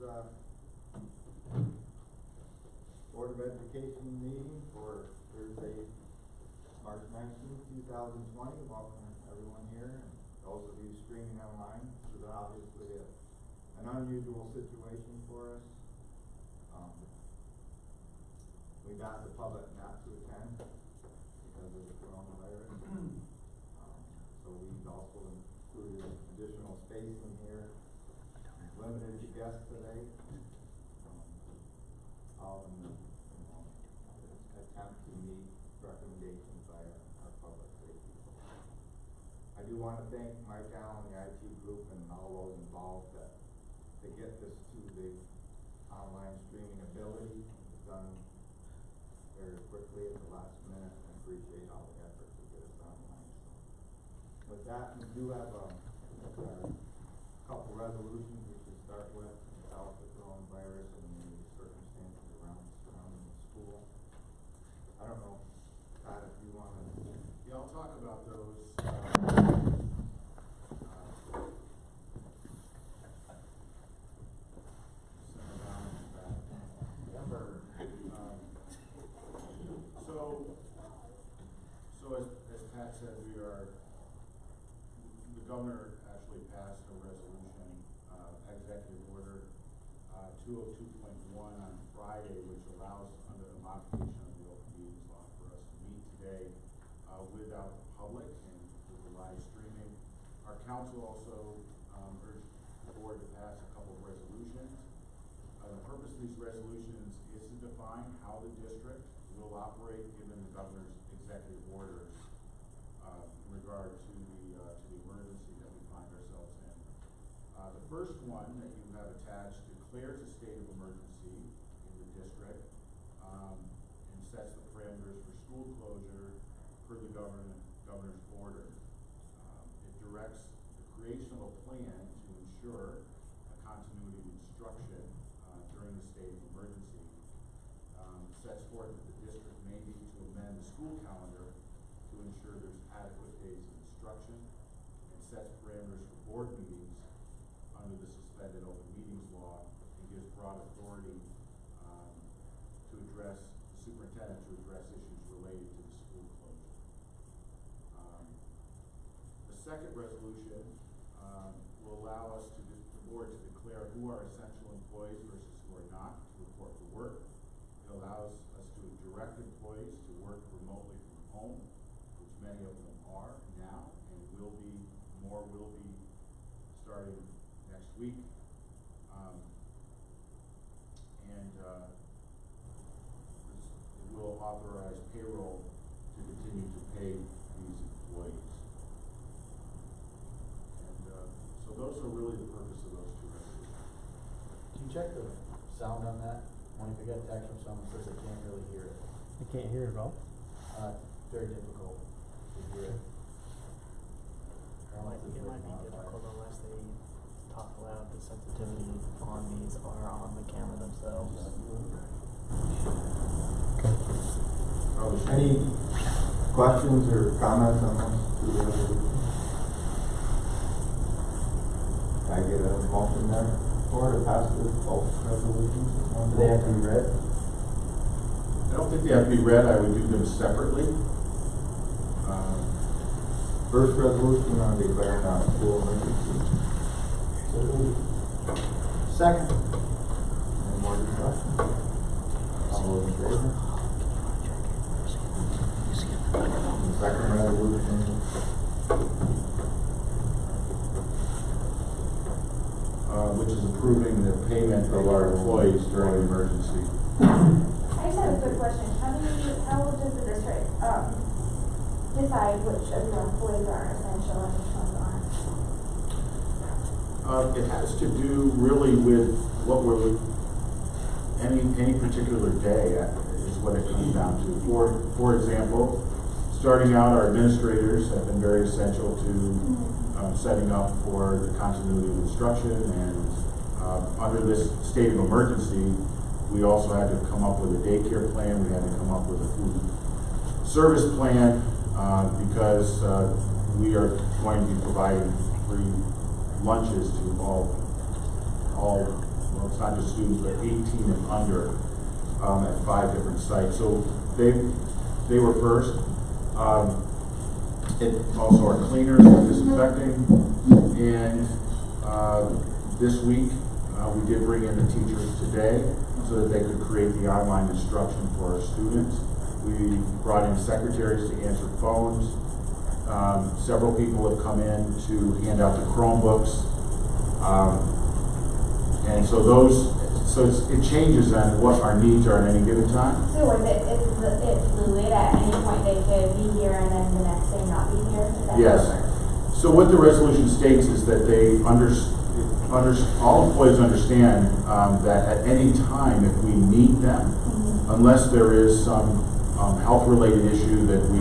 Board of Education meeting for Thursday, March 19th, 2020. Welcome everyone here, and those of you streaming online. This is obviously an unusual situation for us. We got the public not to attend because of the coronavirus. So we've also included additional space in here, limited to guests today. All in the attempt to meet recommendations by our public safety. I do want to thank Mike Allen, the IT group, and all those involved to get this to the online streaming ability. It's done very quickly at the last minute. I appreciate all the effort to get us online. So with that, we do have a couple resolutions we should start with about the coronavirus and the circumstances surrounding the school. I don't know, Todd, if you want to. Yeah, I'll talk about those. So as Pat said, the governor actually passed a resolution, executive order 202.1 on Friday, which allows, under the modification of the open meetings law, for us to meet today without the public and with the live streaming. Our council also urged the board to pass a couple of resolutions. The purpose of these resolutions is to define how the district will operate given the governor's executive orders in regard to the emergency that we find ourselves in. The first one that you have attached declares a state of emergency in the district and sets the parameters for school closure per the governor's order. It directs the creation of a plan to ensure a continuity of instruction during the state of emergency. Sets forth that the district may need to amend the school calendar to ensure there's adequate days of instruction, and sets parameters for board meetings under the suspended open meetings law, and gives broad authority to address the superintendent to address issues related to the school closure. The second resolution will allow us the board to declare who are essential employees versus who are not to report for work. It allows us to direct employees to work remotely from home, which many of them are now, and more will be starting next week. It will authorize payroll to continue to pay these employees. And so those are really the purpose of those two resolutions. Can you check the sound on that? When you get a text from someone says they can't really hear it. You can't hear it at all? Very difficult to hear it. It might be difficult unless they talk loud. The sensitivity on these are on the camera themselves. Okay. Any questions or comments on those? Can I get a motion there? Or to pass both resolutions? Do they have to be read? I don't think they have to be read. I would do them separately. First resolution on declaring a school emergency. Second. Any more discussion? All those in favor? The second resolution. Which is approving the payment of our employees during the emergency. I just have a quick question. How does the district decide which of your employees are essential and which ones aren't? It has to do really with what any particular day is what it comes down to. For example, starting out, our administrators have been very essential to setting up for the continuity of instruction, and under this state of emergency, we also had to come up with a daycare plan. We had to come up with a food service plan because we are going to be providing free lunches to all well, it's not just students, but 18 and under at 5 different sites. So they were first. It also our cleaners and disinfecting. And this week, we did bring in the teachers today so that they could create the online instruction for our students. We brought in secretaries to answer phones. Several people have come in to hand out the Chromebooks. And so it changes on what our needs are at any given time. So is it fluid, at any point they could be here and then the next day not be here? Is that Yes. how it works? So what the resolution states is that they all employees understand that at any time, if we need them, unless there is some health-related issue that we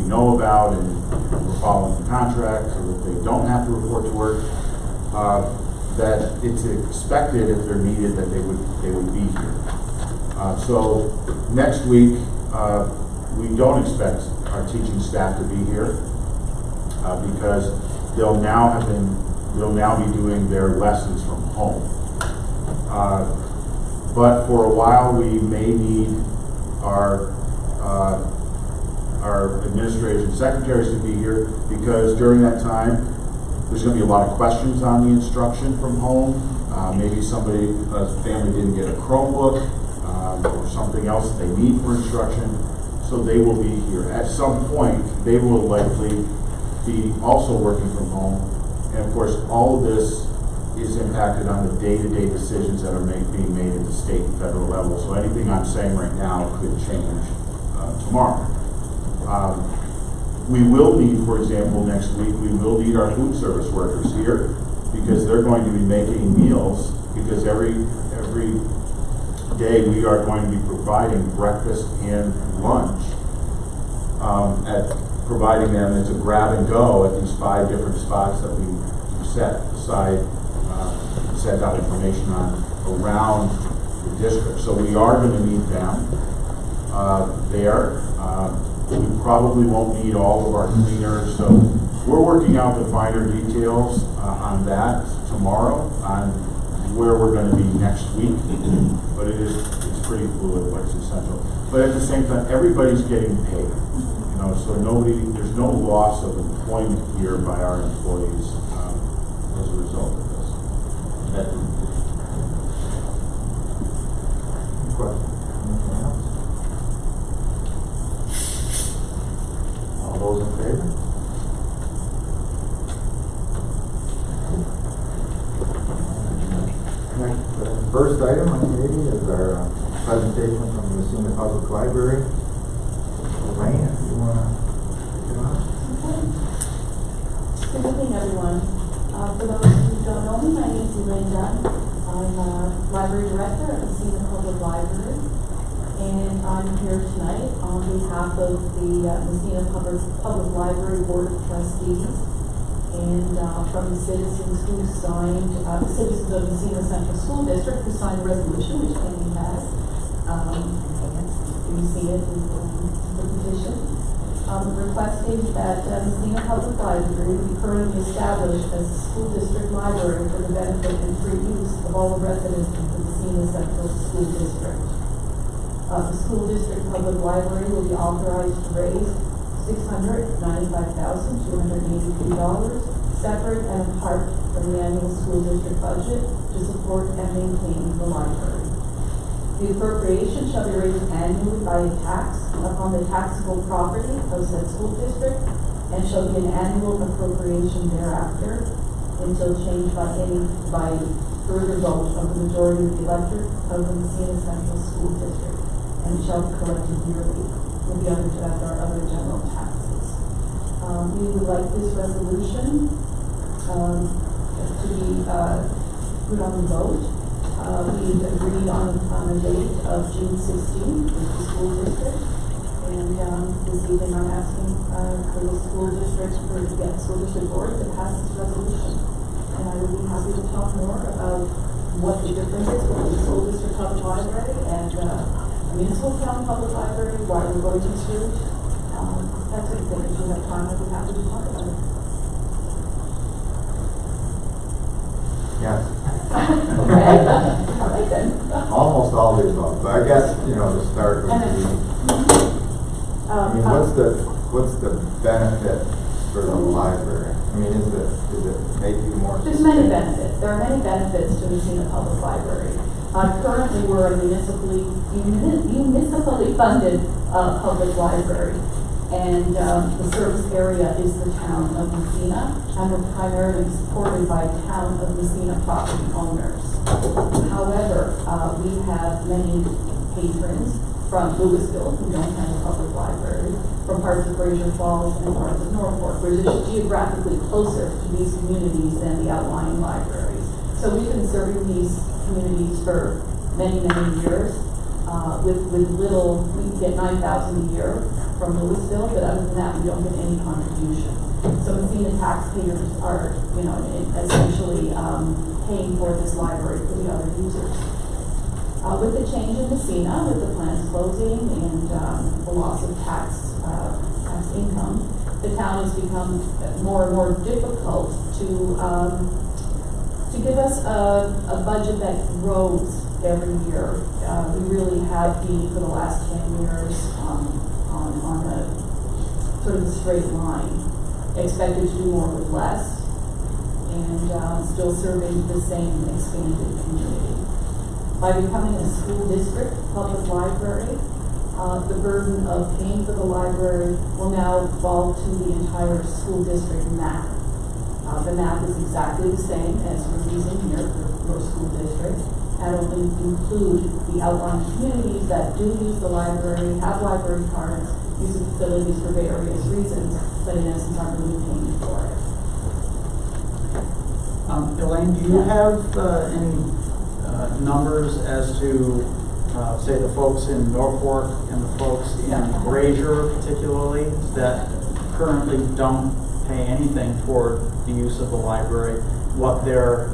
know about and we're following the contract, so that they don't have to report to work, that it's expected if they're needed that they would be here. So next week, we don't expect our teaching staff to be here because they'll now be doing their lessons from home. But for a while, we may need our administrators and secretaries to be here because during that time, there's going to be a lot of questions on the instruction from home. Maybe a family didn't get a Chromebook or something else that they need for instruction, so they will be here. At some point, they will likely be also working from home. And of course, all of this is impacted on the day-to-day decisions that are being made at the state and federal level. So anything I'm saying right now could change tomorrow. We will need, for example, next week, we will need our food service workers here because they're going to be making meals because every day we are going to be providing breakfast and lunch providing them as a grab and go at these 5 different spots that we set aside, sent out information on around the district. So we are going to need them there. We probably won't need all of our cleaners. So we're working out the finer details on that tomorrow on where we're going to be next week. But it's pretty fluid, what's essential. But at the same time, everybody's getting paid. So there's no loss of employment here by our employees as a result of this. Anything else? All those in favor? The first item on the meeting is our presentation from the Massena Public Library. Elaine, if you want to kick it off. Good evening, everyone. For those who don't know me, my name is Elaine Dunn. I'm Library Director at Massena Public Library, and I'm here tonight on behalf of the Massena Public Library Board of Trustees and from the citizens who signed, the citizens of Massena Central School District who signed a resolution, which Amy has. You see it in the petition, requesting that Massena Public Library be currently established as a school district library for the benefit and free use of all the residents of the Massena Central School District. The school district public library will be authorized to raise $695,283, separate and apart from the annual school district budget, to support and maintain the library. The appropriation shall be raised annually by a tax upon the taxable property of said school district and shall be an annual appropriation thereafter until changed by further vote of the majority of the electorate of the Massena Central School District, and shall be collected yearly with the other general taxes. We would like this resolution to be put on the vote. We agreed on a date of June 16th with the school district, and this evening I'm asking for the school district board to pass this resolution. And I would be happy to talk more about what the difference is between the school district public library and municipal town public library, why we're going this route. That's it. If you have time, I'd be happy to talk about it. Yes. Okay. almost all the above, but I guess, you know, to start would be, I mean, what's the benefit for the library? I mean, is it make you more There's many sustainable? benefits. There are many benefits to Massena Public Library. Currently, we're a municipally funded public library, and the service area is the town of Massena, and we're primarily supported by town of Massena property owners. However, we have many patrons from Louisville who don't have a public library, from parts of Fraser Falls and parts of Norfolk. We're just geographically closer to these communities than the outlying libraries. So we've been serving these communities for many, many years. With little, we get $9,000 a year from Louisville, but other than that, we don't get any contribution. So Massena taxpayers are, you know, essentially paying for this library for the other users. With the change in Massena, with the plants closing and the loss of tax income, the town has become more and more difficult to give us a budget that grows every year. We really have been, for the last 10 years, on a sort of a straight line, expected to do more with less, and still serving the same expanded community. By becoming a school district public library, the burden of paying for the library will now fall to the entire school district map. The map is exactly the same as we're using here for school district, and it will include the outlying communities that do use the library, have library cards, use the facilities for various reasons, but in essence aren't really paying for it. Elaine, do you have any numbers as to, say, the folks in Norfolk and the folks in Fraser particularly that currently don't pay anything toward the use of the library, what their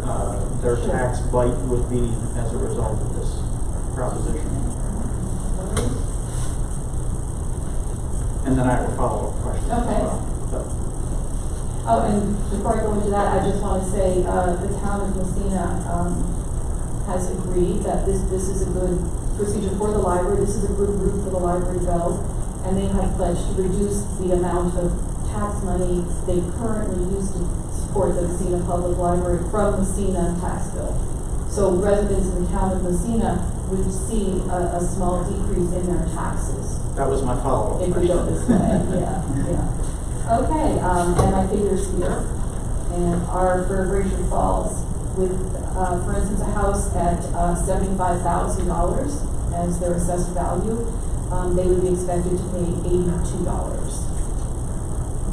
tax bite would be as a result of this proposition? And then I have a follow-up question. Okay. Oh, and before I go into that, I just want to say the town of Massena has agreed that this is a good procedure for the library. This is a good route for the library to go, and they have pledged to reduce the amount of tax money they currently use to support the Massena Public Library from Massena tax bill. So residents in the town of Massena would see a small decrease in their taxes. That was my follow-up If we go this way, yeah. Okay, and my figures here, and are for Fraser Falls with, for instance, a house at $75,000 as their assessed value, they would be expected to pay $82.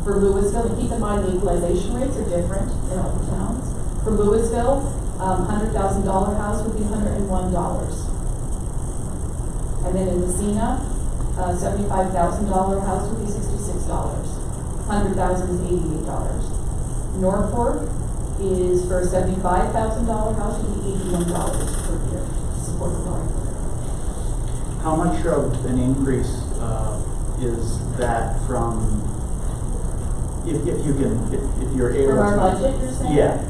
For Louisville, and keep in mind the equalization rates are different in all the towns. For Louisville, $100,000 house would be $101. And then in Massena, $75,000 house would be $66. $100,000 is $88. Norfolk is for a $75,000 house would be $81 per year to support the library. How much of an increase is that from, if you're able to? From our budget, you're saying? Yeah.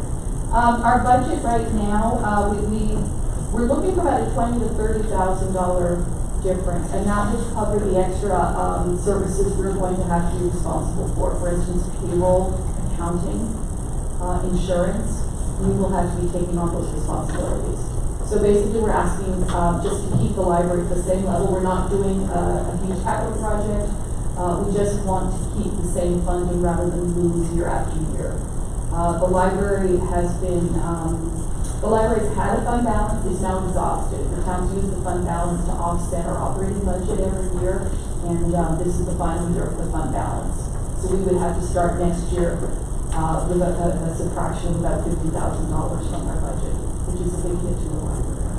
Our budget right now, we're looking for about a $20,000 to $30,000 difference, and that would cover the extra services we're going to have to be responsible for. For instance, payroll, accounting, insurance. We will have to be taking on those responsibilities. So basically, we're asking just to keep the library at the same level. We're not doing a huge capital project. We just want to keep the same funding rather than lose year after year. The library has been, the library's had a fund balance, it's now exhausted. The town's used the fund balance to offset our operating budget every year, and this is the final year of the fund balance. So we would have to start next year with a subtraction of about $50,000 from our budget, which is a big hit to the library.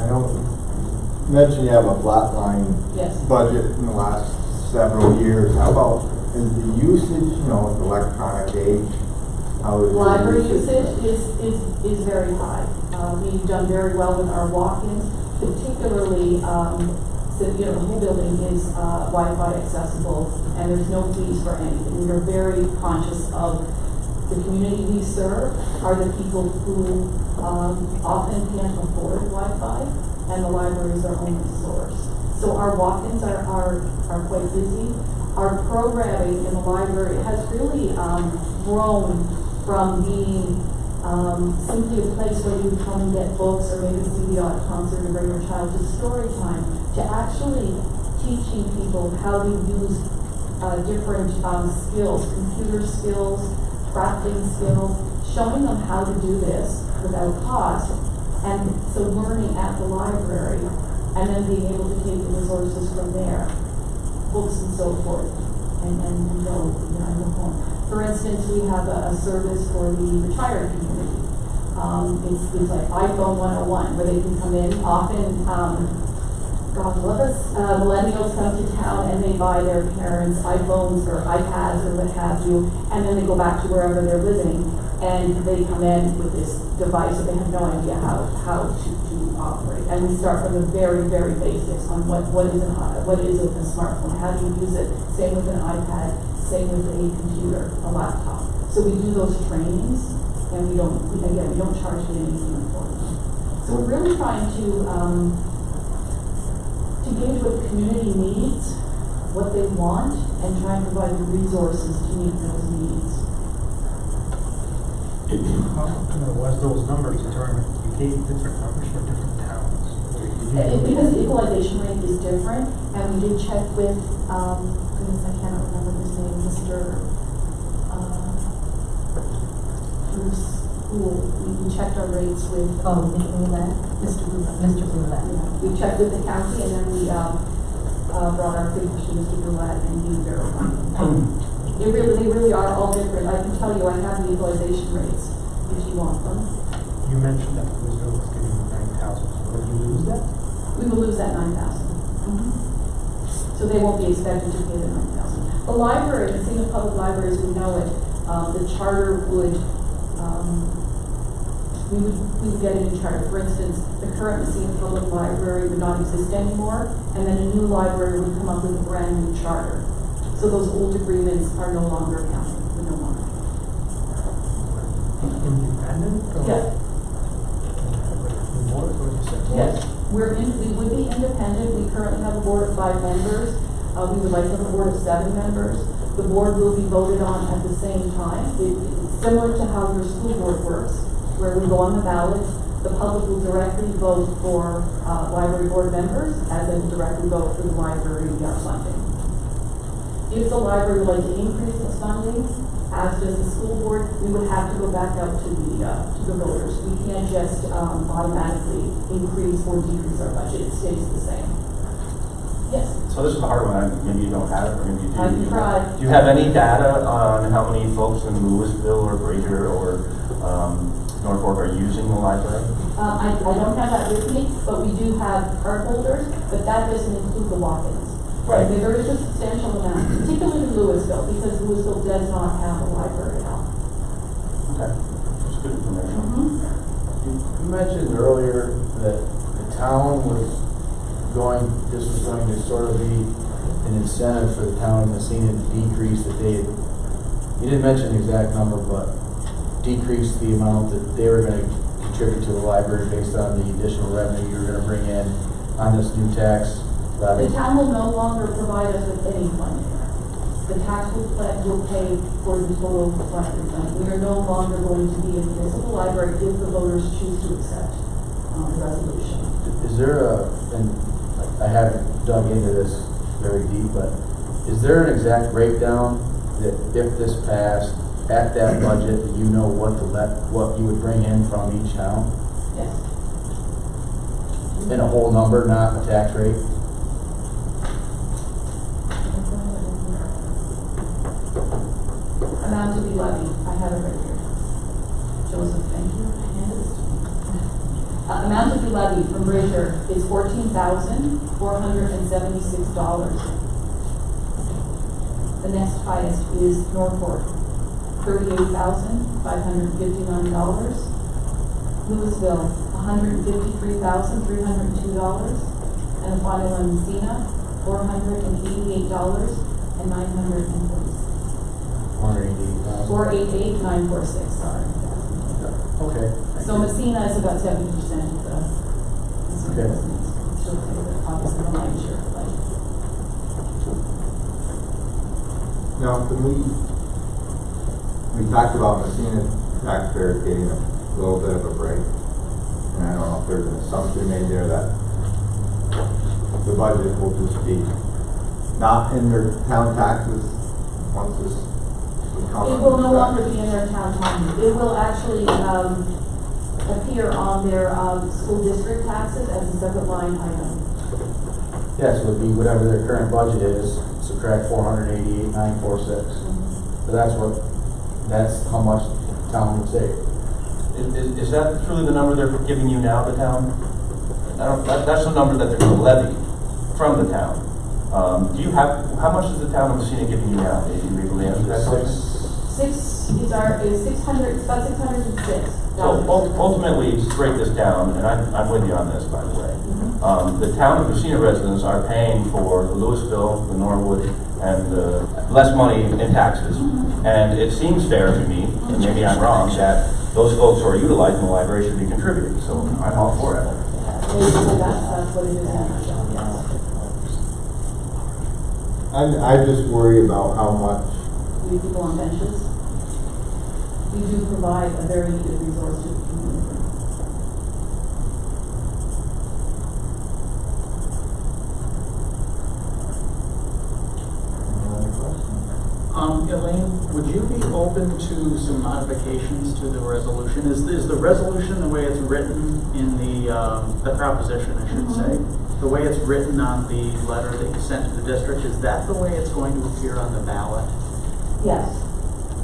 I know you mentioned you have a flatline Yes. budget in the last several years. How about, is the usage, you know, with the electronic age, how is your Library usage is very high. We've done very well with our walk-ins, particularly, so, you know, the whole building is Wi-Fi accessible, and there's no fees for anything. We are very conscious of The community we serve are the people who often can't afford Wi-Fi, and the library is their only source. So our walk-ins are quite busy. Our programming in the library has really grown from being simply a place where you come and get books or maybe see the odd concert and bring your child to story time, to actually teaching people how to use different skills, computer skills, crafting skills, showing them how to do this without cost, and so learning at the library, and then being able to take the resources from there, books and so forth, and go home. For instance, we have a service for the retired community. It's like iPhone 101, where they can come in. Often, God love us, millennials come to town and they buy their parents iPhones or iPads or what have you, and then they go back to wherever they're living, and they come in with this device that they have no idea how to operate. And we start from the very, very basics on what is a smartphone, how do you use it, same with an iPad, same with a computer, a laptop. So we do those trainings, and we don't charge anything for them. So we're really trying to gauge what the community needs, what they want, and try and provide the resources to meet those needs. Was those numbers determined? You gave different numbers for different towns. Because the equalization rate is different, and we did check with, goodness, I cannot remember his name, Mr. Bruce Poole. We checked our rates with. Oh, Mr. Boulette. Yeah, we checked with the county, and then we brought our figures to Mr. Boulette, and he verified them. They really are all different. I can tell you, I have the equalization rates if you want them. You mentioned that Wisdom was getting 9,000. Will you lose that? We will lose that 9,000. So they won't be expected to pay the 9,000. The library, the Massena Public Library as we know it, the charter would, we would get a new charter. For instance, the current Massena Public Library would not exist anymore, and then a new library would come up with a brand new charter. So those old agreements are no longer counted. They're no longer. Independent? Or Yeah. More is what you said? Yes, we would be independent. We currently have a board of 5 members. We would like to have a board of 7 members. The board will be voted on at the same time. It's similar to how your school board works, where we go on the ballot. The public will directly vote for library board members, as they will directly vote for the library funding. If the library would like to increase its funding, as does the school board, we would have to go back out to the voters. We can't just automatically increase or decrease our budget. It stays the same. Yes? So this is a hard one. Maybe you don't have it, or maybe you do. I can try. Do you have any data on how many folks in Louisville or Brazier or Norfolk are using the library? I don't have that with me, but we do have card holders, but that doesn't include the walk-ins. Right. There is a substantial amount, particularly Louisville, because Louisville does not have a library now. Okay, that's good information. You mentioned earlier that the town was going to sort of be an incentive for the town of Massena to decrease that you didn't mention the exact number, but decrease the amount that they were going to contribute to the library based on the additional revenue you were going to bring in on this new tax levy. The town will no longer provide us with any funding. The tax will pay for the total library funding. We are no longer going to be a municipal library if the voters choose to accept the resolution. Is there and I haven't dug into this very deep, but is there an exact breakdown that if this passed, at that budget, you know what you would bring in from each town? Yes. In a whole number, not a tax rate? Amount to be levied, I have it right here. Joseph, thank you. Amount to be levied from Brazier is $14,476. The next highest is Norfolk, $38,559. Louisville, $153,302. And the final one, Massena, $488,940. $488,000. 488,946, sorry. Okay. So Massena is about 70% of the Okay. residents. Still pay the, obviously, the lion's share of life. Now, we talked about Massena taxpayers getting a little bit of a break. And I don't know if there's an assumption made there that the budget will just be not in their town taxes once this becomes. It will no longer be in their town taxes. It will actually, appear on their, school district taxes as a separate line item. Yes, it would be whatever their current budget is, subtract 488,946. So that's how much the town would save. Is that truly the number they're giving you now, the town? That's the number that they're going to levy from the town. Do you have, how much is the town of Massena giving you now? Maybe you legally answer that question. It's about 606. So ultimately, to break this down, and I'm with you on this, by the way. The town of Massena residents are paying for the Louisville, the Norwood, and less money in taxes. And it seems fair to me, and maybe I'm wrong, that those folks who are utilizing the library should be contributing. So I'm all for it. Basically, that's what it is. I just worry about how much. We people on benches. We do provide a very needed resource to the community. Elaine, would you be open to some modifications to the resolution? Is the resolution the way it's written in the proposition, I should say? The way it's written on the letter that you sent to the district, is that the way it's going to appear on the ballot? Yes.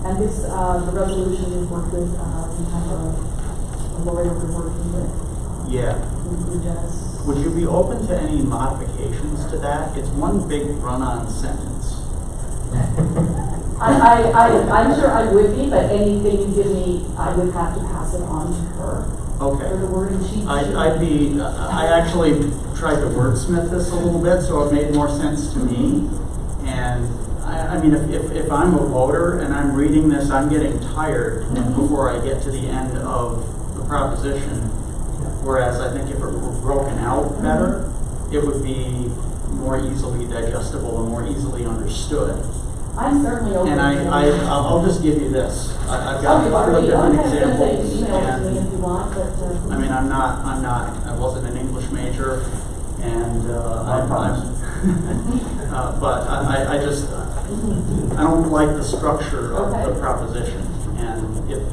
And this, the resolution we've worked with, we have a lawyer we're working with. Yeah. Who does. Would you be open to any modifications to that? It's one big run-on sentence. I'm sure I would be, but anything you give me, I would have to pass it on to her. Okay. For the wording sheet. I actually tried to wordsmith this a little bit, so it made more sense to me. And I mean, if I'm a voter and I'm reading this, I'm getting tired before I get to the end of the proposition. Whereas I think if it were broken out better, it would be more easily digestible and more easily understood. I'm certainly open. And I'll just give you this. I've got a couple of different examples. Email it to me if you want, but. I mean, I wasn't an English major, and but I just, I don't like the structure of the proposition. And if,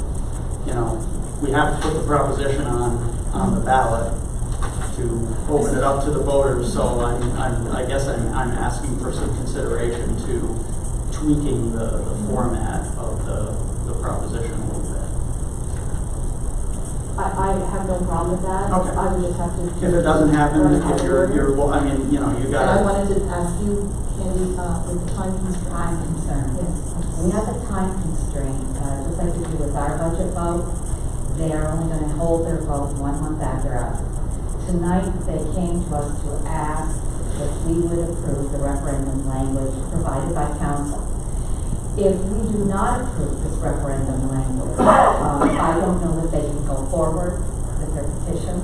you know, we have to put the proposition on the ballot to open it up to the voters, so I guess I'm asking for some consideration to tweaking the format of the proposition a little bit. I have no problem with that. Okay. I would just have to. If it doesn't happen, if you're, well, I mean, you know, you And I gotta. wanted to ask you, Candy, with the time constraint. Yes. We have a time constraint, just like we do with our budget vote. They are only gonna hold their vote 1 month after us. Tonight, they came to us to ask if we would approve the referendum language provided by council. If we do not approve this referendum language, I don't know that they can go forward with their petition.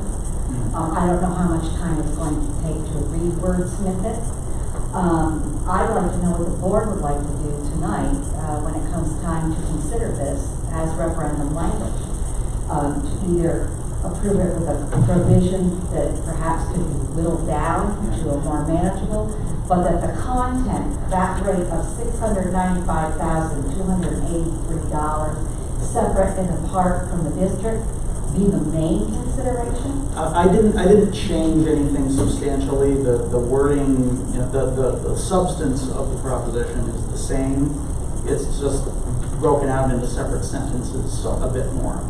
I don't know how much time it's going to take to re-wordsmith it. I'd like to know what the board would like to do tonight when it comes time to consider this as referendum language. To either approve it with a provision that perhaps could be whittled down to a more manageable, but that the content, that rate of $695,283, separate and apart from the district, be the main consideration? I didn't change anything substantially. The wording, you know, the substance of the proposition is the same. It's just broken out into separate sentences a bit more.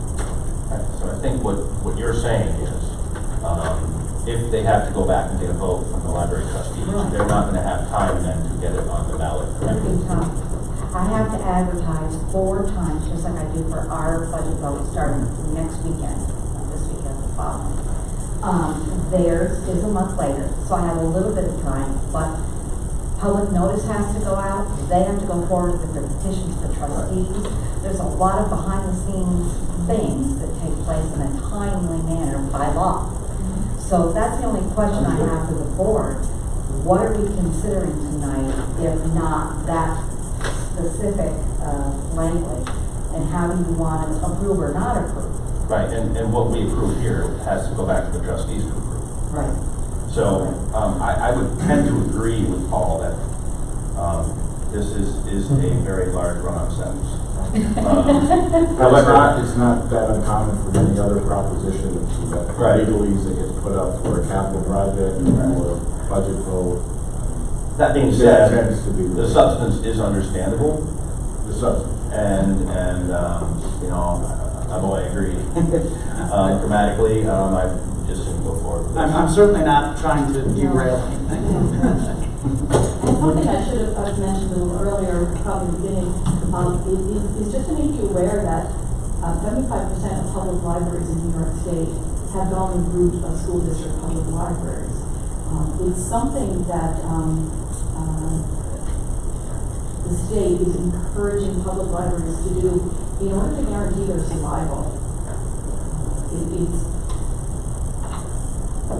So I think what you're saying is, if they have to go back and get a vote from the library trustees, they're not going to have time then to get it on the ballot. I have to advertise 4 times, just like I do for our budget vote, starting next weekend, not this weekend, the following. Theirs is a month later, so I have a little bit of time, but public notice has to go out, they have to go forward with their petitions for trustees. There's a lot of behind the scenes things that take place in a timely manner by law. So that's the only question I have for the board. What are we considering tonight, if not that specific language? And how do you want to approve or not approve? Right, and what we approve here has to go back to the trustees to approve. Right. So, I would tend to agree with Paul that, this is a very large run-on sentence. However, it's not that uncommon for many other propositions that Right. legalese that gets put up for a capital project or a budget vote. That being That said, tends to be the substance is understandable, the substance. and you know, I've always agreed. Grammatically, I just didn't go forward with this. I'm certainly not trying to derail anything. And something I should have mentioned a little earlier, probably in the beginning, is just to make you aware that 75% of public libraries in New York State have gone the route of school district public libraries. It's something that the state is encouraging public libraries to do in order to guarantee their survival.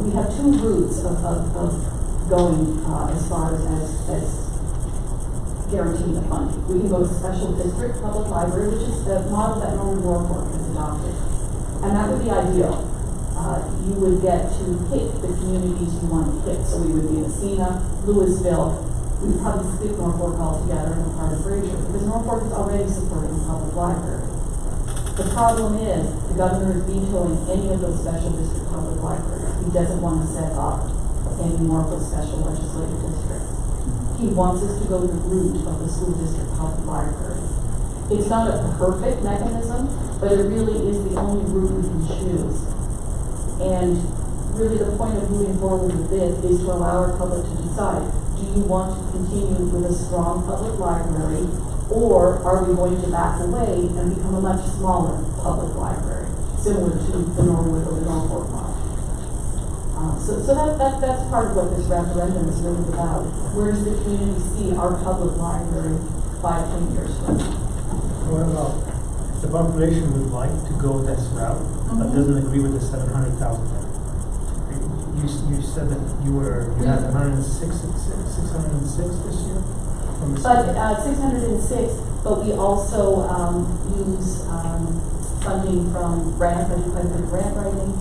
We have two routes of going as far as guaranteeing the funding. We can go to special district public library, which is the model that Norfolk has adopted. And that would be ideal. You would get to pick the communities you want to hit. So we would be Massena, Louisville. We would probably skip Norfolk altogether and part of Fraser, because Norfolk is already supporting the public library. The problem is the governor is vetoing any of those special district public libraries. He doesn't want to set up any more of those special legislative districts. He wants us to go the route of the school district public library. It's not a perfect mechanism, but it really is the only route we can choose. And really the point of moving forward with this is to allow our public to decide, do you want to continue with a strong public library, or are we going to back away and become a much smaller public library, similar to the Norwood or the Norfolk model? So that's part of what this referendum is really about. Where does the community see our public library 5-10 years from now? What about the population would like to go this route, but doesn't agree with the 700,000? You said that you had 606 this year? But 606, but we also use funding from grant writing,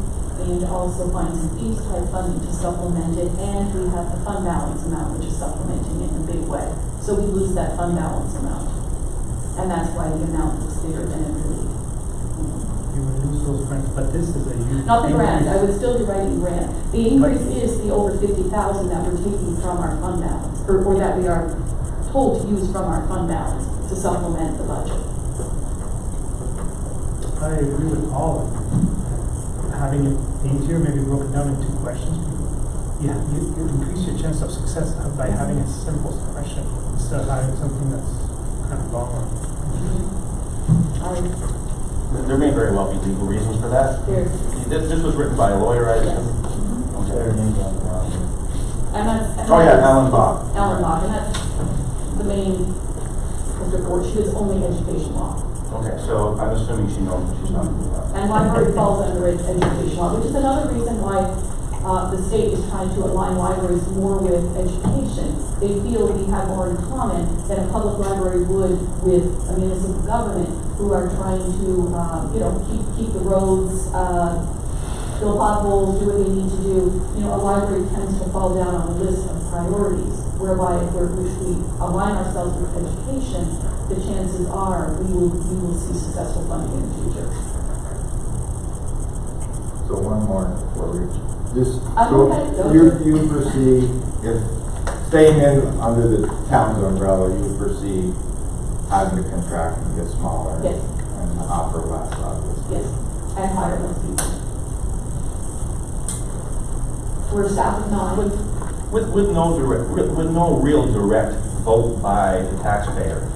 and also find some fees type funding to supplement it, and we have the fund balance amount, which is supplementing it in a big way. So we lose that fund balance amount, and that's why the amount looks bigger than it really is. You would lose those grants, but this is a huge. Not the grant, I would still be writing grant. The increase is the over 50,000 that we're taking from our fund balance, or that we are told to use from our fund balance to supplement the budget. I agree with all of it. Having it easier, maybe broken down in 2 questions. Yeah, you increase your chance of success by having a simple question instead of having something that's kind of long. There may very well be legal reasons for that. This was written by a lawyer, I assume? Their names on the wrong. Oh yeah, Alan Bach. Alan Bach, and that's the main report. She does only education law. Okay, so I'm assuming she knows what she's talking about. And library falls under education law, which is another reason why the state is trying to align libraries more with education. They feel we have more in common than a public library would with a municipal government, who are trying to, keep the roads, fill potholes, do what they need to do. A library tends to fall down on the list of priorities, whereby if we align ourselves with education, the chances are we will see successful funding in the future. So one more before we, you foresee, if staying in under the town's umbrella, you foresee having to contract and get smaller? Yes. And offer less, obviously. Yes, and hire less people. We're staff of 9. With no real direct vote by the taxpayer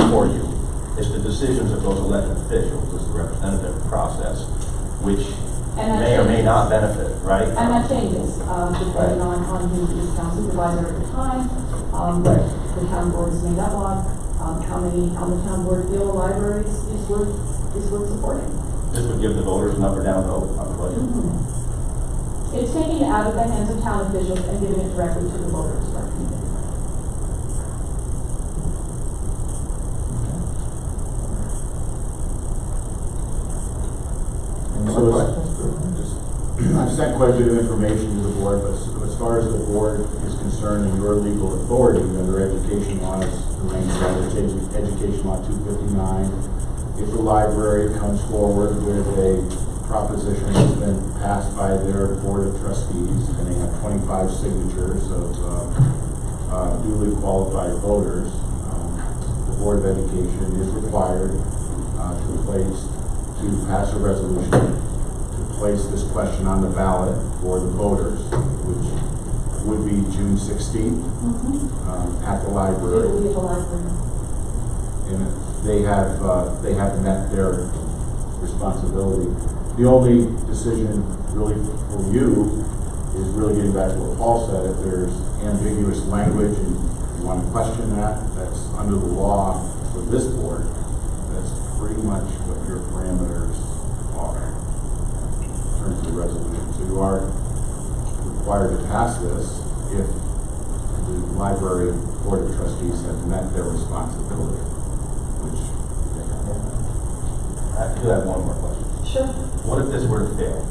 for you. It's the decisions of those elected officials, it's the representative process, which And that may or may changes. not benefit, right? And that changes, depending on who is town supervisor at the time, what the town board is made up of, how many on the town board feel the library is worth supporting. This would give the voters an up or down vote on the budget. It's taking it out of the hands of town officials and giving it directly to the voters, like we did. Any other questions? I've sent quite a bit of information to the board, but as far as the board is concerned and your legal authority under education laws, education law 259, if the library comes forward with a proposition that's been passed by their board of trustees, and they have 25 signatures of duly qualified voters, the Board of Education is required to pass a resolution to place this question on the ballot for the voters, which would be June 16th at the library. It will be at the library. And they have met their responsibility. The only decision really for you is really getting back to what Paul said. If there's ambiguous language and you want to question that, that's under the law for this board. That's pretty much what your parameters are in terms of the resolution. So you are required to pass this if the library board of trustees have met their responsibility, which they have. I do have one more question. Sure. What if this were to fail?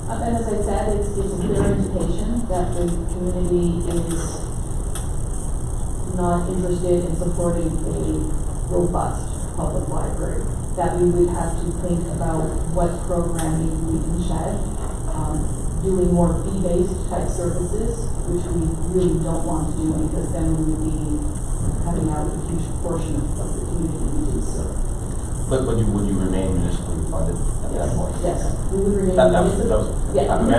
And as I said, it's a clear indication that the community is not interested in supporting a robust public library. That we would have to think about what programming we can shed, doing more fee-based type services, which we really don't want to do because then we would be cutting out a huge portion of the community we do serve. But would you remain municipally funded at that point? Yes, we would remain. That was, Yeah. I mean, I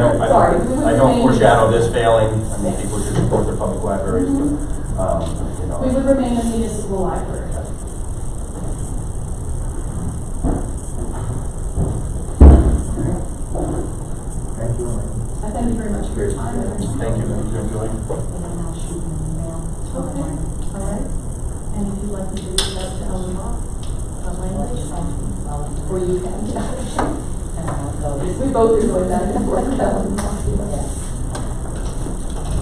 don't foreshadow this failing. I mean, people should support their public libraries, but, you know. We would remain a municipal library. Thank you. I thank you very much for your time. Thank you. Okay, all right. And if you'd like me to reach out to Ellen Moss, language, or you can. We both are going back and forth with Ellen Moss.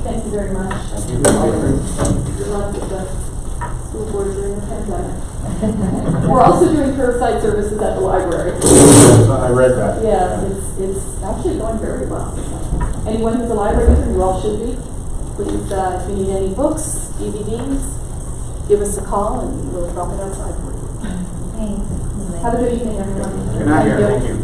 Thank you very much. Thank you. Good luck with the school board during the pandemic. We're also doing curbside services at the library. I read that. Yeah, it's actually going very well. Anyone who's a library user, you all should be. Please, if you need any books, DVDs, give us a call and we'll drop it outside for you. Thanks. Have a good evening, everyone. Good night. Thank you.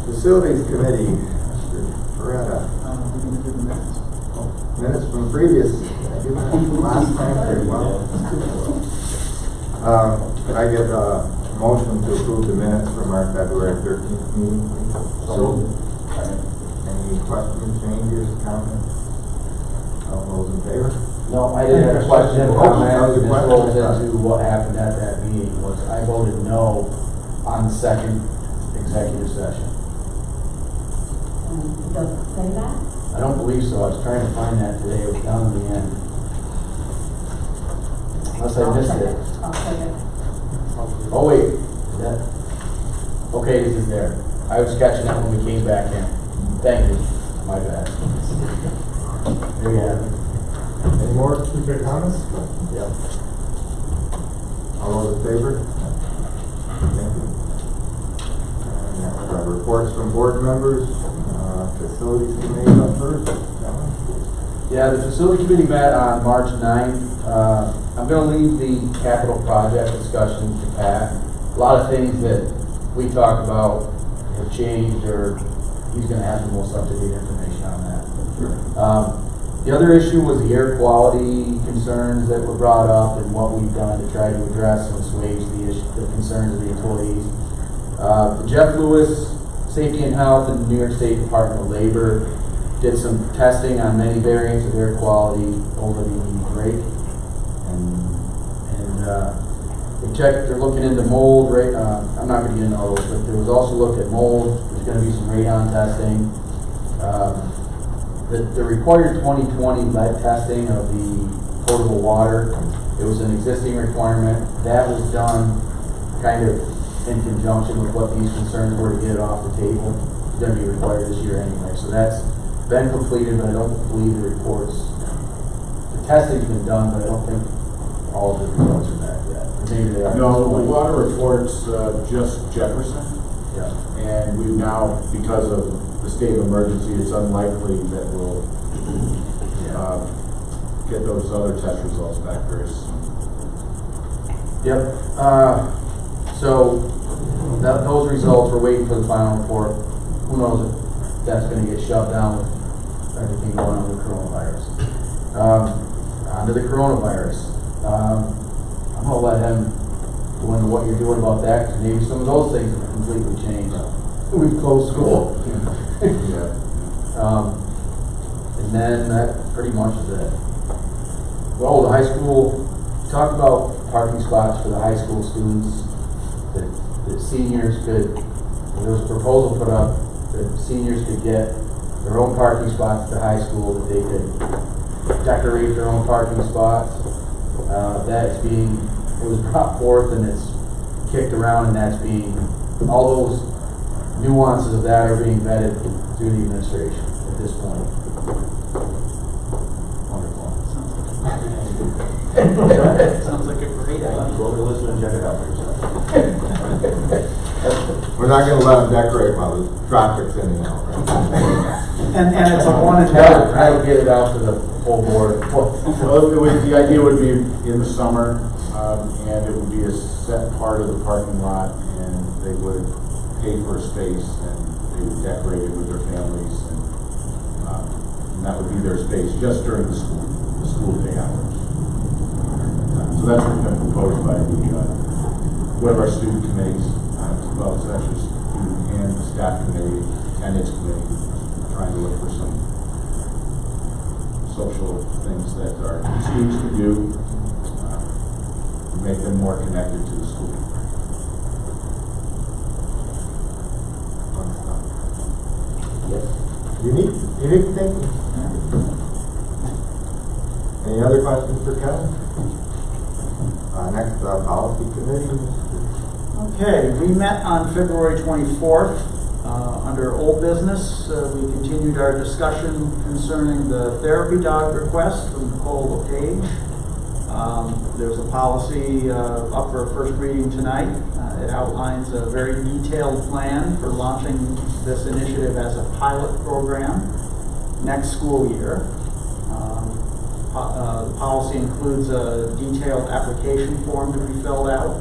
Facilities Committee, Mr. Ferretta. We're going to do the minutes. Minutes from previous, last time very well. Could I get a motion to approve the minutes from our February 13th meeting, please? So, Any questions, changes, comments? All those in favor? No, I didn't have a question or Oh, comment. that was a This question. rolls into what happened at that meeting was I voted no on the second executive session. It doesn't say that? I don't believe so. I was trying to find that today. It was down in the end. Unless I missed it. I'll take it. Oh, wait. Is that? Okay, this is there. I was catching up when we came back in. Thank you. My bad. There you have it. Any more future comments? Yep. All those in favor? Thank you. And now our reports from board members, Facilities Committee up first. Yeah, the facility committee met on March 9th. I'm going to leave the capital project discussion to Pat. A lot of things that we talked about have changed, or he's going to have the most up-to-date information on that. The other issue was the air quality concerns that were brought up and what we've done to try to address and assuage the concerns of the employees. The Jeff Lewis Safety and Health and the New York State Department of Labor did some testing on many variants of air quality over the break. They checked, they're looking into mold, I'm not gonna get into all those, but there was also looked at mold. There's gonna be some radon testing. The required 2020 lead testing of the potable water, it was an existing requirement. That was done kind of in conjunction with what these concerns were to get it off the table. It's gonna be required this year anyway. So that's been completed, but I don't believe the reports, the testing's been done, but I don't think all of the results are back yet. Maybe they are. No, the water report's just Jefferson. Yeah. And we've now, because of the state of emergency, it's unlikely that we'll get those other test results back very soon. Yep. So those results, we're waiting for the final report. Who knows if that's going to get shoved down with everything going on with coronavirus. Onto the coronavirus. I'm going to let him go into what you're doing about that, because maybe some of those things have completely changed. We've closed school. Yeah. And then that pretty much is it. Well, the high school, talked about parking spots for the high school students, that seniors could, there was a proposal put up that seniors could get their own parking spots at the high school, that they could decorate their own parking spots. That's being, it was brought forth and it's kicked around, and that's being, all those nuances of that are being vetted through the administration at this point. Wonderful. Sounds like a great idea. Go to listen and check it out for yourself. We're not gonna let them decorate while the traffic's in and out, right? And it's a one and That'll done, get it out to the full board. Well, the idea would be in the summer, and it would be a set part of the parking lot, and they would pay for a space, and they would decorate it with their families, and that would be their space just during the school day hours. So that's what's been proposed by one of our student committees, well, it's actually student and staff committee, attendance committee, trying to look for some social things that our students can do, to make them more connected to the school. Yes. Unique thinking. Any other questions for Kevin? Next, policy committee. Okay, we met on February 24th. Under old business, we continued our discussion concerning the therapy dog request from Nicole LePage. There's a policy up for a first reading tonight. It outlines a very detailed plan for launching this initiative as a pilot program next school year. The policy includes a detailed application form to be filled out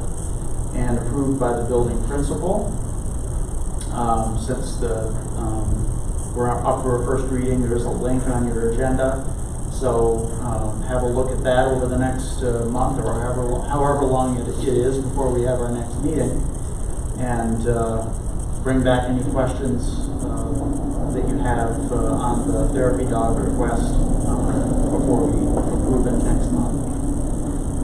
and approved by the building principal. Since we're up for a first reading, there is a link on your agenda. So have a look at that over the next month, or however long it is before we have our next meeting, and bring back any questions that you have on the therapy dog request before we approve it next month.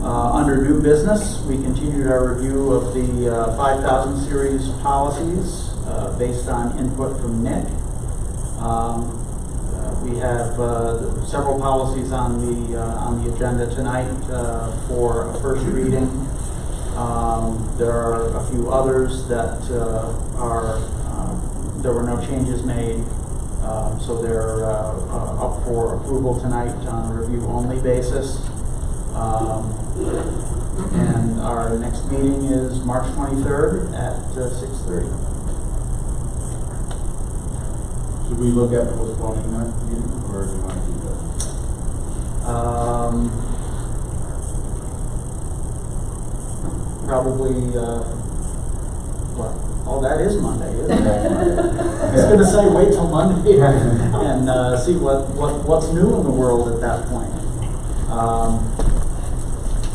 Under new business, we continued our review of the 5000 series policies based on input from Nick. We have several policies on the agenda tonight for a first reading. There are a few others that there were no changes made, so they're up for approval tonight on a review only basis. And our next meeting is March 23rd at 6:30. Should we look at postponing that meeting, or do you want to keep that? Probably, oh, that is Monday, isn't it? I was gonna say, wait till Monday and see what's new in the world at that point.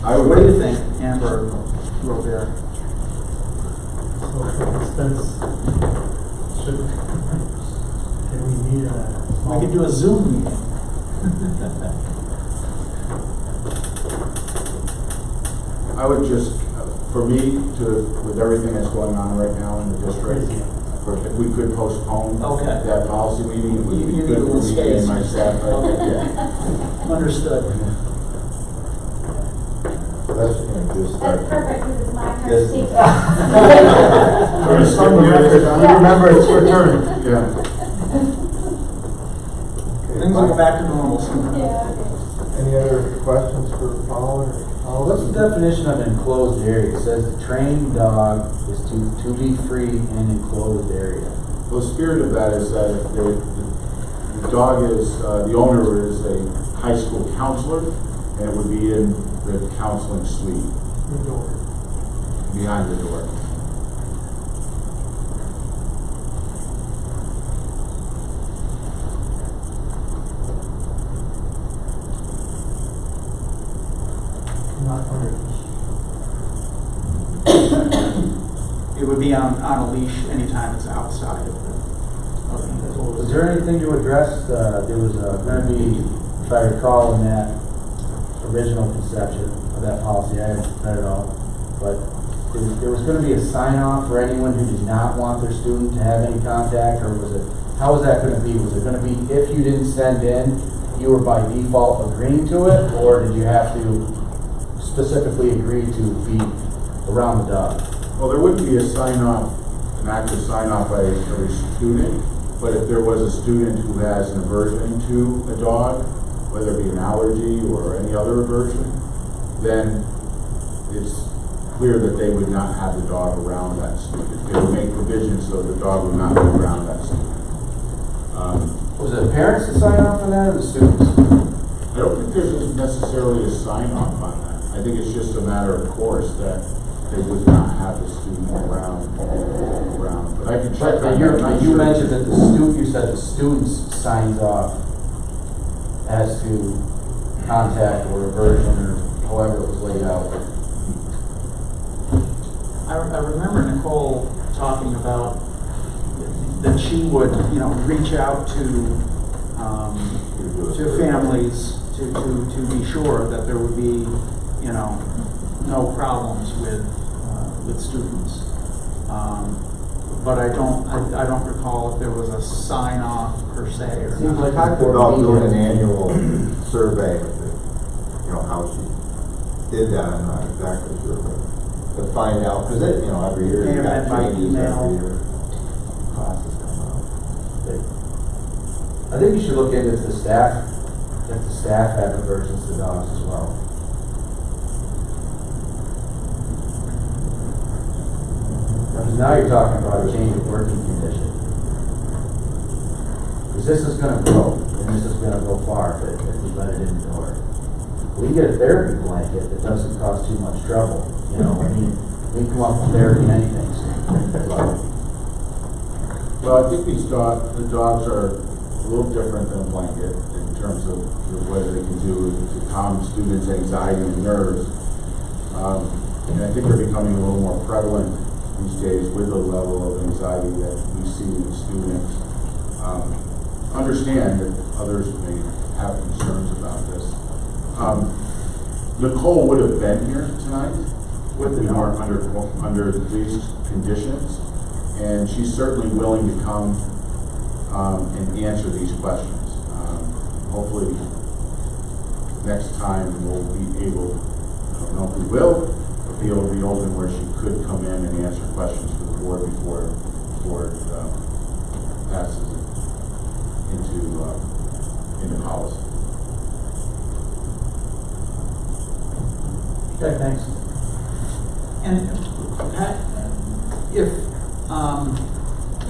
What do you think, Amber Robert? So for instance, can we need a We could do a Zoom meeting. I would just, for me, with everything that's going on right now in the district, if we could postpone Okay. that policy meeting, it would You be need a good for little me space. and my staff. Okay. Yeah. Understood. So that's, just. That's perfect, because it's my turn to Yes. speak. On the record, remember it's your turn. Yeah. Things will go back to normal soon. Yeah, okay. Any other questions for Paul or? What's the definition of enclosed area? It says the trained dog is to be free in an enclosed area. Well, the spirit of that is that if the dog is, the owner is a high school counselor, and it would be in the counseling suite, behind the door. It would be on a leash anytime it's outside of the. Was there anything to address, there was going to be, if I recall in that original conception of that policy, I haven't read it all, but there was going to be a sign-off for anyone who did not want their student to have any contact, or was it, how was that going to be? Was it going to be if you didn't send in, you were by default agreeing to it, or did you have to specifically agree to be around the dog? Well, there would be a sign-off, an active sign-off by every student, but if there was a student who has an aversion to a dog, whether it be an allergy or any other aversion, then it's clear that they would not have the dog around that student. They would make provisions so the dog would not be around that student. Was it the parents that signed off on that, or the students? I don't think there's necessarily a sign-off on that. I think it's just a matter of course that they would not have the student around. But I can check on that. I'm not You sure. mentioned that you said the students signs off as to contact or aversion or however it was laid out. I remember Nicole talking about that she would, reach out to families to be sure that there would be, no problems with students. But I don't recall if there was a sign off per se or Seems We like talked about doing an annual survey, how she did that, I'm not exactly sure, but to find out, because every year May you have got been by changes email. every year. Classes come out. I think you should look into if the staff have aversions to dogs as well. Because now you're talking about a change of working condition. Because this is gonna grow, and this is gonna go far if we let it in the door. We can get a therapy blanket that doesn't cause too much trouble, we can come up with therapy anything. Well, I think the dogs are a little different than a blanket in terms of what they can do to calm students' anxiety and nerves. And I think they're becoming a little more prevalent these days with the level of anxiety that we see in students. Understand that others may have concerns about this. Nicole would have been here tonight if we weren't under these conditions, and she's certainly willing to come and answer these questions. Hopefully, next time we'll be able, I don't know if we will, but be able to be open where she could come in and answer questions for the board before it passes into policy. Okay, thanks. And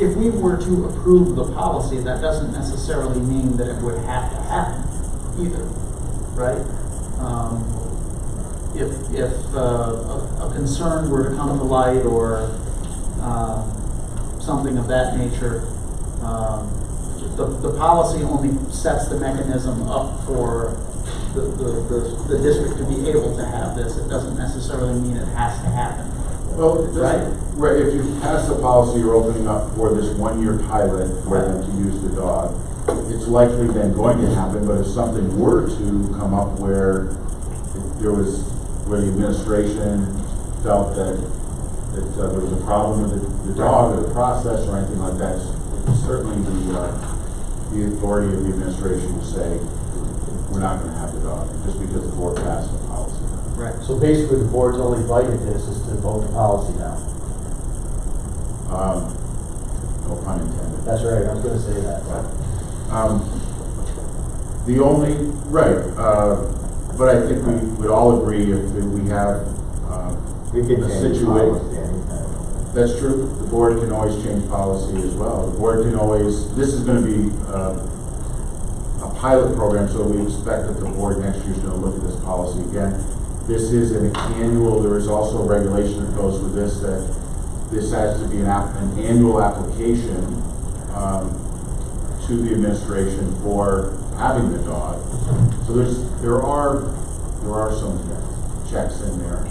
if we were to approve the policy, that doesn't necessarily mean that it would have to happen either, right? If a concern were to come to light or something of that nature, the policy only sets the mechanism up for the district to be able to have this. It doesn't necessarily mean it has to happen. Well, Right? Right, if you pass the policy, you're opening up for this one-year pilot for them to use the dog. it's likely then going to happen, but if something were to come up where there was, where the administration felt that there was a problem with the dog or the process or anything like that, certainly the authority of the administration will say, we're not gonna have the dog, just because the board passed the policy. Right. So basically, the board's only bite at this is to vote the policy down. No pun intended. That's right, I was gonna say that. The only, right, but I think we would all agree if we have We can a change situation. policy anytime. That's true. The board can always change policy as well. The board can always, this is gonna be a pilot program, so we expect that the board next year is gonna look at this policy again. This is an annual, there is also regulation that goes with this, that this has to be an annual application to the administration for having the dog. So there are some checks in there.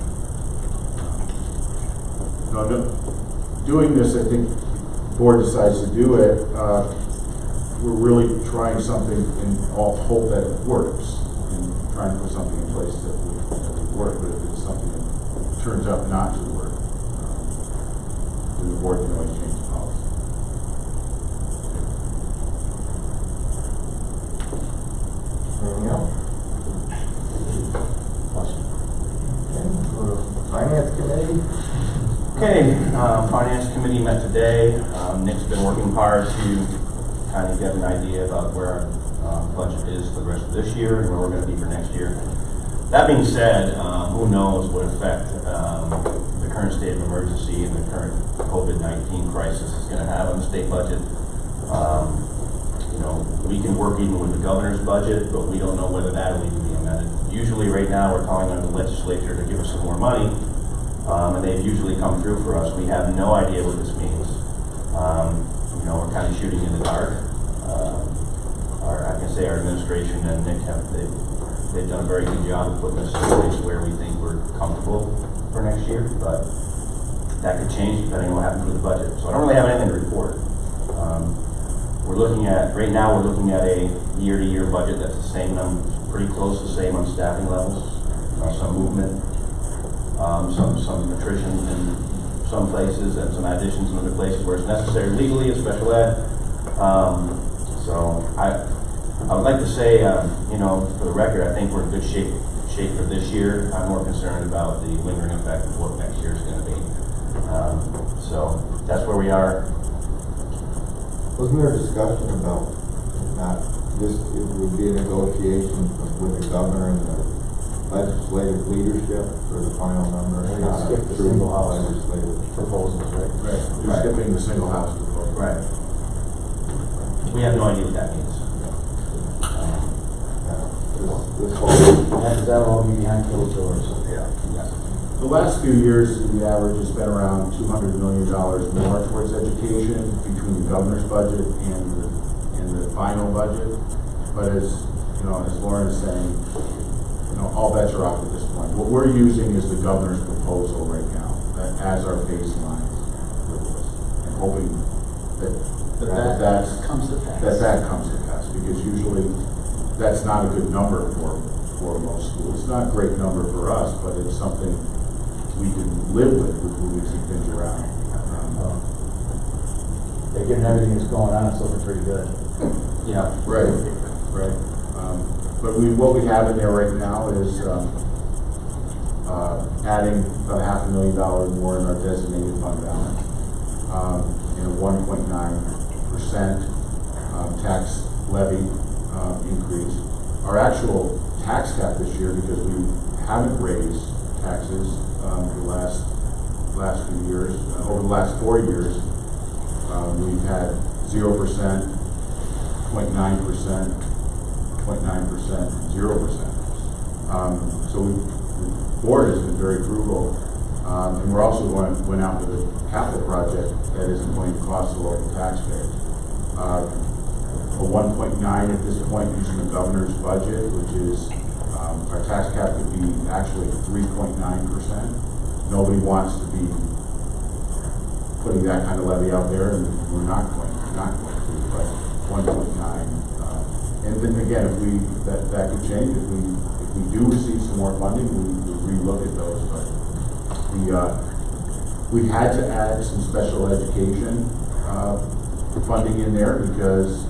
Doing this, I think the board decides to do it, we're really trying something in all hope that it works, and trying to put something in place that would work, but if it's something that turns out not to work, then the board can always change the policy. Anything else? Okay, go to Finance Committee. Okay, Finance Committee met today. Nick's been working hard to kind of get an idea about where our budget is for the rest of this year and where we're going to be for next year. That being said, who knows what effect the current state of emergency and the current COVID-19 crisis is going to have on the state budget. You know, we can work even with the governor's budget, but we don't know whether that will even be amended. Usually right now we're calling on the legislature to give us some more money. And they've usually come through for us. We have no idea what this means. You know, we're kind of shooting in the dark. I can say our administration and Nick they've done a very good job of putting us in a place where we think we're comfortable for next year, but that could change depending on what happens with the budget. So I don't really have anything to report. Right now we're looking at a year-to-year budget that's the same, pretty close to the same on staffing levels, some movement. Some attrition in some places and some additions in other places where it's necessary legally, in special ed. So I would like to say, you know, for the record, I think we're in good shape for this year. I'm more concerned about the lingering effect of what next year is going to be. So that's where we are. Wasn't there a discussion about not just, it would be a negotiation with the governor and the legislative leadership for the final number? We're gonna skip the single house legislative proposals, right? Right. You're Right. skipping the single house proposal. Right. We have no idea what that means. This whole, That'll all be behind closed doors. yeah. The last few years, the average has been around $200 million more towards education between the governor's budget and the final budget. But as you know, as Lauren is saying, you know, all bets are off at this point. What we're using is the governor's proposal right now as our baseline with this, and hoping that comes to pass. that comes to pass, because usually that's not a good number for most schools. It's not a great number for us, but it's something we can live with moving some things around. Yeah, given everything that's going on, it's looking pretty good. Yeah. Right. But what we have in there right now is adding about $500,000 more in our designated fund balance, and a 1.9% tax levy increase. Our actual tax cap this year, because we haven't raised taxes for the last few years, over the last 4 years, we've had 0%, 0.9%, 0.9%, 0%. So the board has been very frugal, and we're also went out with a capital project that isn't going to cost the local taxpayers. A 1.9 at this point using the governor's budget, which is our tax cap would be actually 3.9%. Nobody wants to be putting that kind of levy out there, and we're not going to. But 1.9. And then again, if that could change, if we do receive some more funding, we'll relook at those. But we had to add some special education funding in there because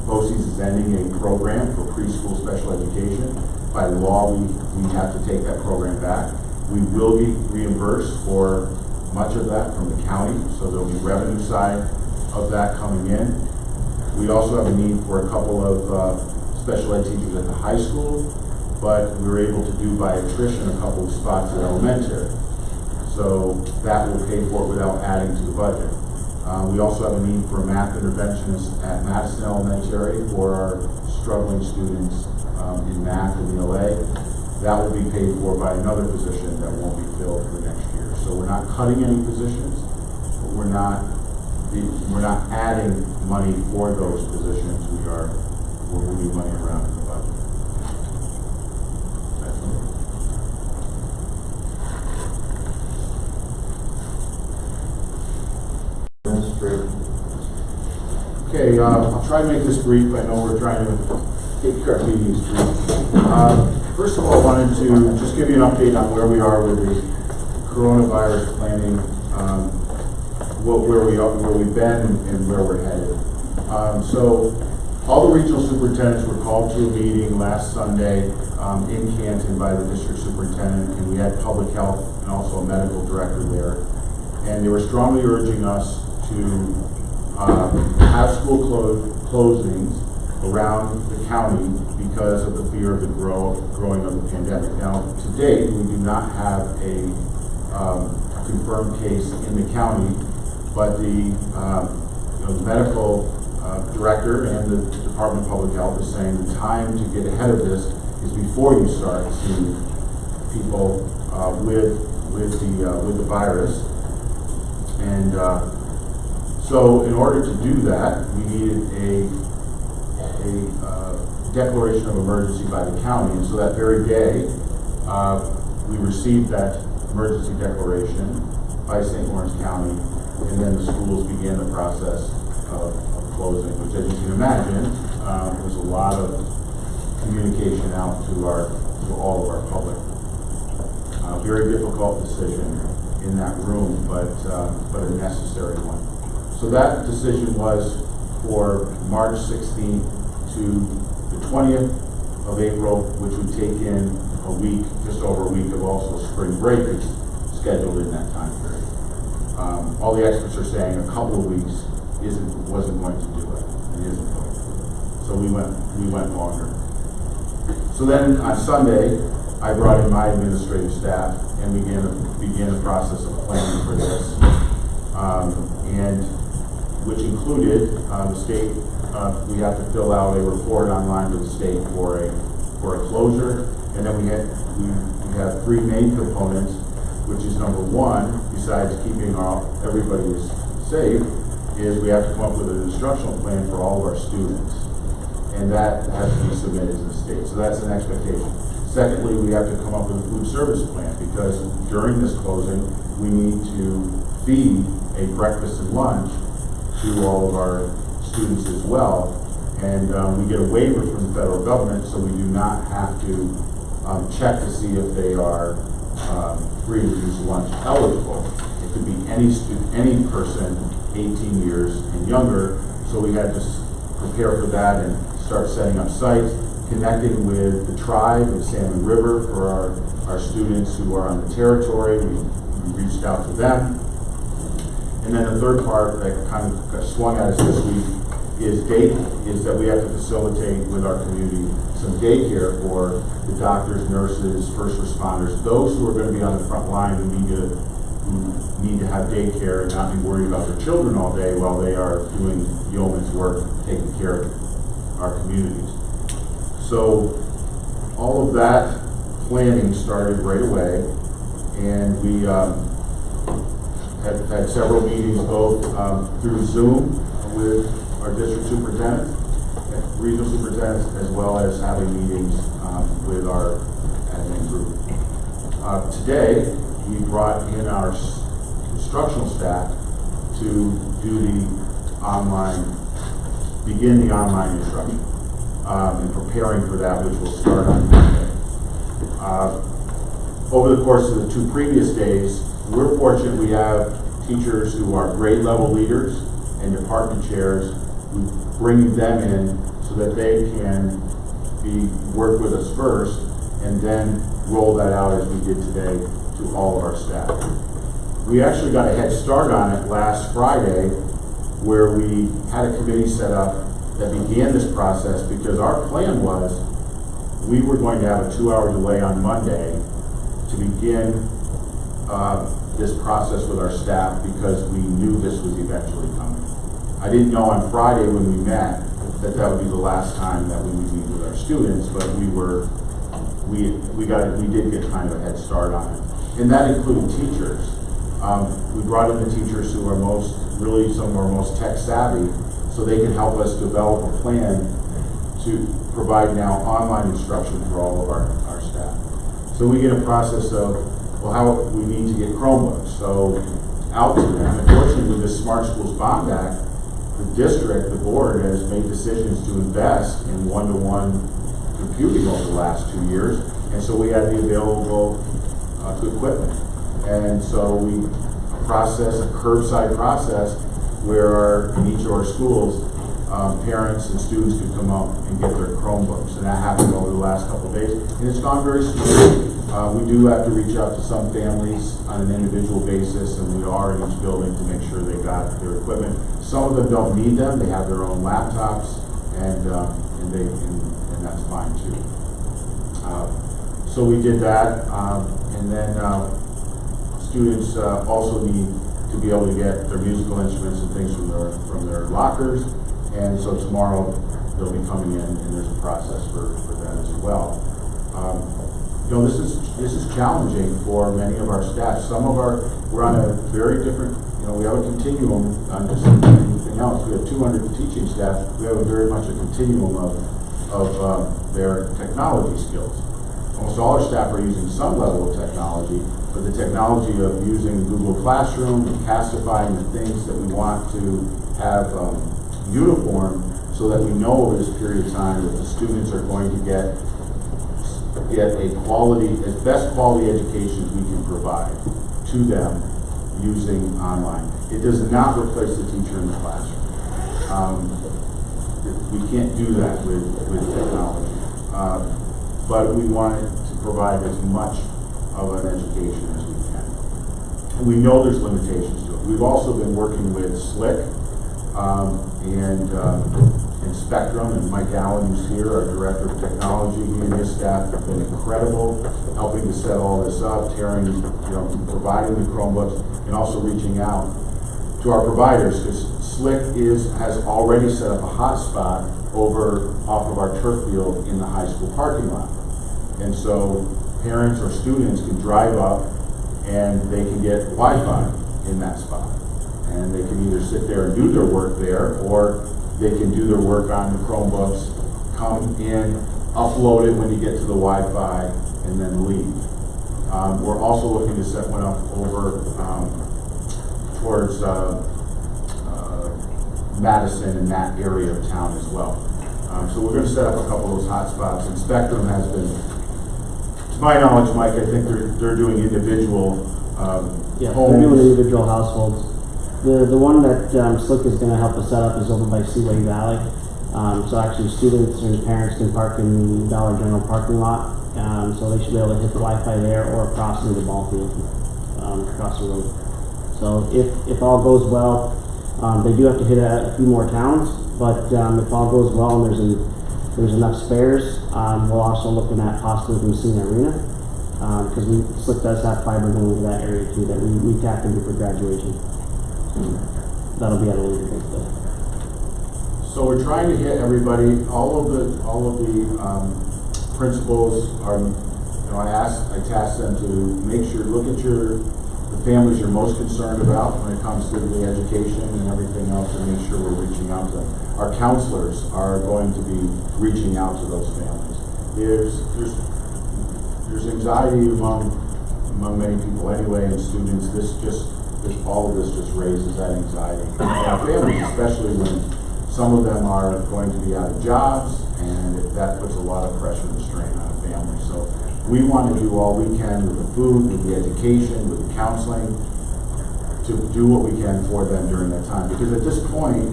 BOCES is ending a program for preschool special education. By law, we have to take that program back. We will be reimbursed for much of that from the county, so there'll be revenue side of that coming in. We also have a need for a couple of special ed teachers at the high school, but we were able to do by attrition a couple of spots at elementary. So that will pay for it without adding to the budget. We also have a need for a math interventionist at Massena Elementary for our struggling students in math and ELA. That will be paid for by another position that won't be filled for next year. So we're not cutting any positions, but we're not adding money for those positions. We're moving money around in the budget. That's all. Okay, I'll try to make this brief. I know we're trying to keep our meetings brief. First of all, I wanted to just give you an update on where we are with the coronavirus planning, where we've been and where we're headed. So all the regional superintendents were called to a meeting last Sunday in Canton by the district superintendent, and we had public health and also a medical director there. And they were strongly urging us to have school closings around the county because of the fear of the growing of the pandemic. Now, to date, we do not have a confirmed case in the county, but the medical director and the Department of Public Health is saying the time to get ahead of this is before you start seeing people with the virus. And so in order to do that, we needed a declaration of emergency by the county. And so that very day, we received that emergency declaration by St. Lawrence County, and then the schools began the process of closing, which, as you can imagine, was a lot of communication out to all of our public. Very difficult decision in that room, but a necessary one. So that decision was for March 16th to the 20th of April, which would take in a week, just over a week of also spring break is scheduled in that time period. All the experts are saying a couple of weeks wasn't going to do it. It isn't going to do it. So we went longer. So then on Sunday, I brought in my administrative staff and began the process of planning for this, and which included the state. We have to fill out a report online with the state for a closure, and then we have three main components, which is number one, besides keeping everybody safe, is we have to come up with an instructional plan for all of our students, and that has to be submitted to the state. So that's an expectation. Secondly, we have to come up with a food service plan because during this closing, we need to feed a breakfast and lunch to all of our students as well. And we get a waiver from the federal government, so we do not have to check to see if they are free to use lunch eligible. It could be any person 18 years and younger. So we had to prepare for that and start setting up sites, connecting with the tribe of Salmon River for our students who are on the territory. We reached out to them. And then the third part that kind of got swung at us this week is that we have to facilitate with our community some daycare for the doctors, nurses, first responders, those who are going to be on the front line who need to have daycare and not be worried about their children all day while they are doing yeoman's work, taking care of our communities. So all of that planning started right away, and we had several meetings both through Zoom with our district superintendents, regional superintendents, as well as having meetings with our admin group. Today, we brought in our instructional staff to do the begin the online instruction, and preparing for that, which will start on Monday. Over the course of the 2 previous days, we're fortunate we have teachers who are grade level leaders and department chairs, bringing them in so that they can work with us first and then roll that out as we did today to all of our staff. We actually got a head start on it last Friday, where we had a committee set up that began this process, because our plan was we were going to have a 2-hour delay on Monday to begin this process with our staff, because we knew this was eventually coming. I didn't know on Friday when we met that would be the last time that we would meet with our students, but we did get kind of a head start on it. And that included teachers. We brought in the teachers who are really some of our most tech savvy, so they can help us develop a plan to provide now online instruction for all of our staff. So we get a process of, well, how we need to get Chromebooks, so out to them. Unfortunately, with the Smart Schools Bond Act, the district, the board, has made decisions to invest in one-to-one computing over the last 2 years, and so we had the available equipment. And so we process a curbside process where in each of our schools, parents and students can come up and get their Chromebooks, and that happened over the last couple of days, and it's gone very smoothly. We do have to reach out to some families on an individual basis, and we are in each building to make sure they got their equipment. Some of them don't need them; they have their own laptops, and that's fine too. So we did that, and then students also need to be able to get their musical instruments and things from their lockers, and so tomorrow they'll be coming in, and there's a process for that as well. This is challenging for many of our staff. We're on a very different, we have a continuum on just anything else. We have 200 teaching staff. We have very much a continuum of their technology skills. Almost all our staff are using some level of technology, but the technology of using Google Classroom and castifying the things that we want to have uniform, so that we know over this period of time that the students are going to get as best quality education as we can provide to them using online. It does not replace the teacher in the classroom. We can't do that with technology. But we wanted to provide as much of an education as we can. And we know there's limitations to it. We've also been working with SLIC and Spectrum, and Mike Allen, who's here, our Director of Technology. He and his staff have been incredible, helping to set all this up, providing the Chromebooks, and also reaching out to our providers, because SLIC has already set up a hotspot off of our turf field in the high school parking lot. And so parents or students can drive up and they can get Wi-Fi in that spot. And they can either sit there and do their work there, or they can do their work on the Chromebooks, come in, upload it when you get to the Wi-Fi, and then leave. We're also looking to set one up over towards Madison and that area of town as well. So we're going to set up a couple of those hotspots, and Spectrum has been, to my knowledge, Mike, I think they're doing individual homes. They're doing individual households. The one that SLIC is going to help us set up is over by Seaway Valley. So actually students and parents can park in the Dollar General parking lot. So they should be able to hit the Wi-Fi there or cross into the ball field, across the road. So if all goes well, they do have to hit a few more towns, but if all goes well and there's enough spares, we're also looking at possibly the Massena Arena, because SLIC does have fiber going into that area too that we tap into for graduation. That'll be at a later date though. So we're trying to hit everybody. All of the principals are, I tasked them to make sure, look at the families you're most concerned about when it comes to the education and everything else, and make sure we're reaching out to them. Our counselors are going to be reaching out to those families. There's anxiety among many people anyway, and students. all of this just raises that anxiety. And our families, especially when some of them are going to be out of jobs, and that puts a lot of pressure and strain on a family. So we want to do all we can with the food, with the education, with the counseling, to do what we can for them during that time. Because at this point,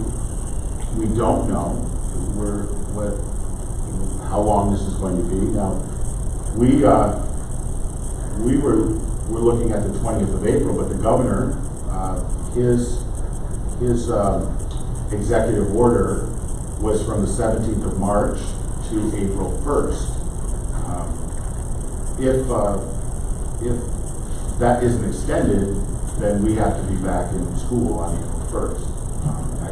we don't know how long this is going to be. Now, we're looking at the 20th of April, but the governor, his executive order was from the 17th of March to April 1st. If that isn't extended, then we have to be back in school on April 1st. I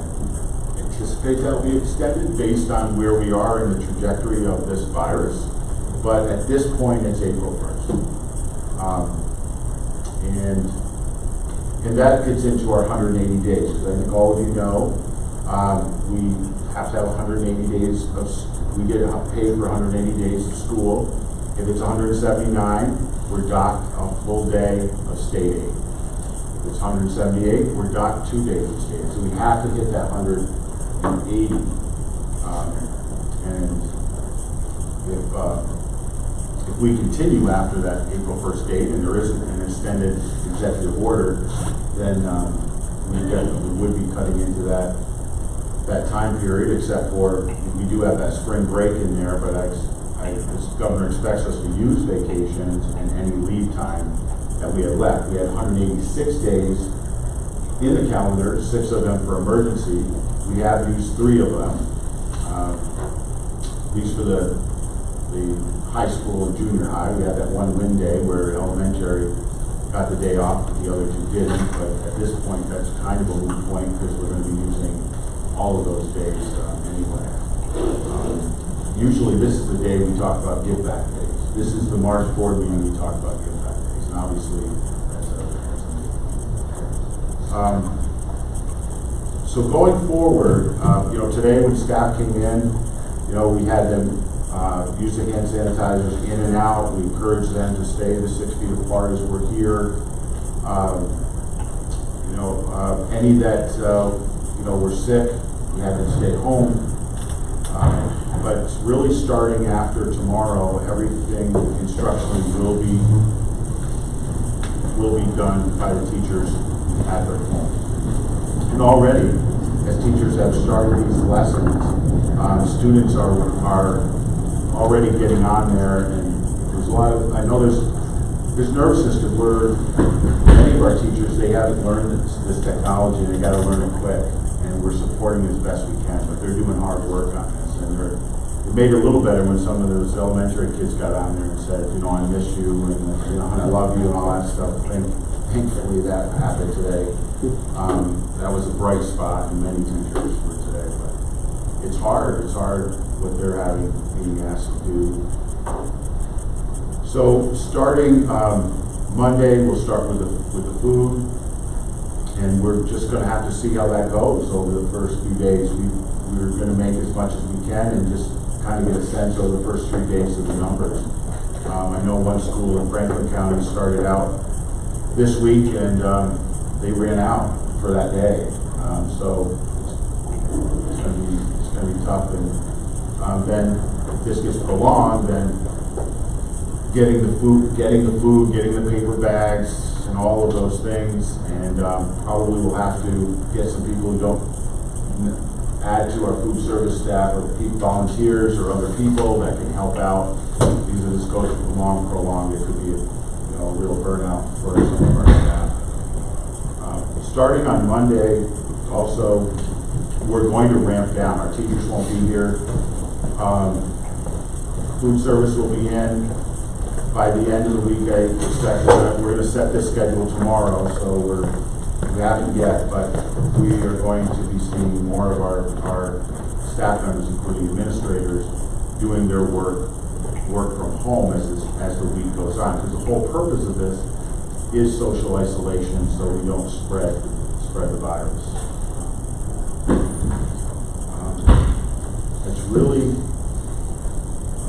anticipate that will be extended based on where we are in the trajectory of this virus, but at this point it's April 1st. And that gets into our 180 days, because I think all of you know we have to have 180 days we get paid for 180 days of school. If it's 179, we're docked a full day of state aid. If it's 178, we're docked 2 days of state aid. So we have to hit that 180. And if we continue after that April 1st date and there isn't an extended executive order, then we definitely would be cutting into that time period, except for we do have that spring break in there, but this governor expects us to use vacations and any leave time that we have left. We have 186 days in the calendar, 6 of them for emergency. We have used 3 of them. At least for the high school and junior high, we had that one wind day where elementary got the day off, but the other 2 didn't. But at this point, that's kind of a moot point because we're going to be using all of those days anyway. Usually this is the day we talk about give back days. This is the March board meeting we talk about give back days. And obviously that's a so going forward, today when staff came in, we had them use the hand sanitizers in and out. We encouraged them to stay the 6 feet apart as we're here. Any that were sick, we had them stay home. But really starting after tomorrow, everything instructionally will be done by the teachers at their home. And already, as teachers have started these lessons, students are already getting on there, and there's a lot of, I know there's nervousness because many of our teachers, they haven't learned this technology and they got to learn it quick, and we're supporting as best we can, but they're doing hard work on this, and it made it a little better when some of those elementary kids got on there and said, I miss you, and I love you and all that stuff. Thankfully that happened today. That was a bright spot in many teachers for today, but it's hard what they're being asked to do. So starting Monday, we'll start with the food, and we're just going to have to see how that goes over the first few days. We're going to make as much as we can and just kind of get a sense over the first 3 days of the numbers. I know one school in Franklin County started out this week and they ran out for that day. So it's going to be tough. And then if this gets prolonged, then getting the food, getting the paper bags and all of those things, and probably we'll have to get some people who don't add to our food service staff, or volunteers or other people that can help out. Because if this goes prolonged, it could be a real burnout for some of our staff. Starting on Monday, also, we're going to ramp down. Our teachers won't be here. Food service will be in. By the end of the week, I expect we're going to set this schedule tomorrow, so we haven't yet, but we are going to be seeing more of our staff members, including administrators, doing their work from home as the week goes on. Because the whole purpose of this is social isolation, so we don't spread the virus. It's really,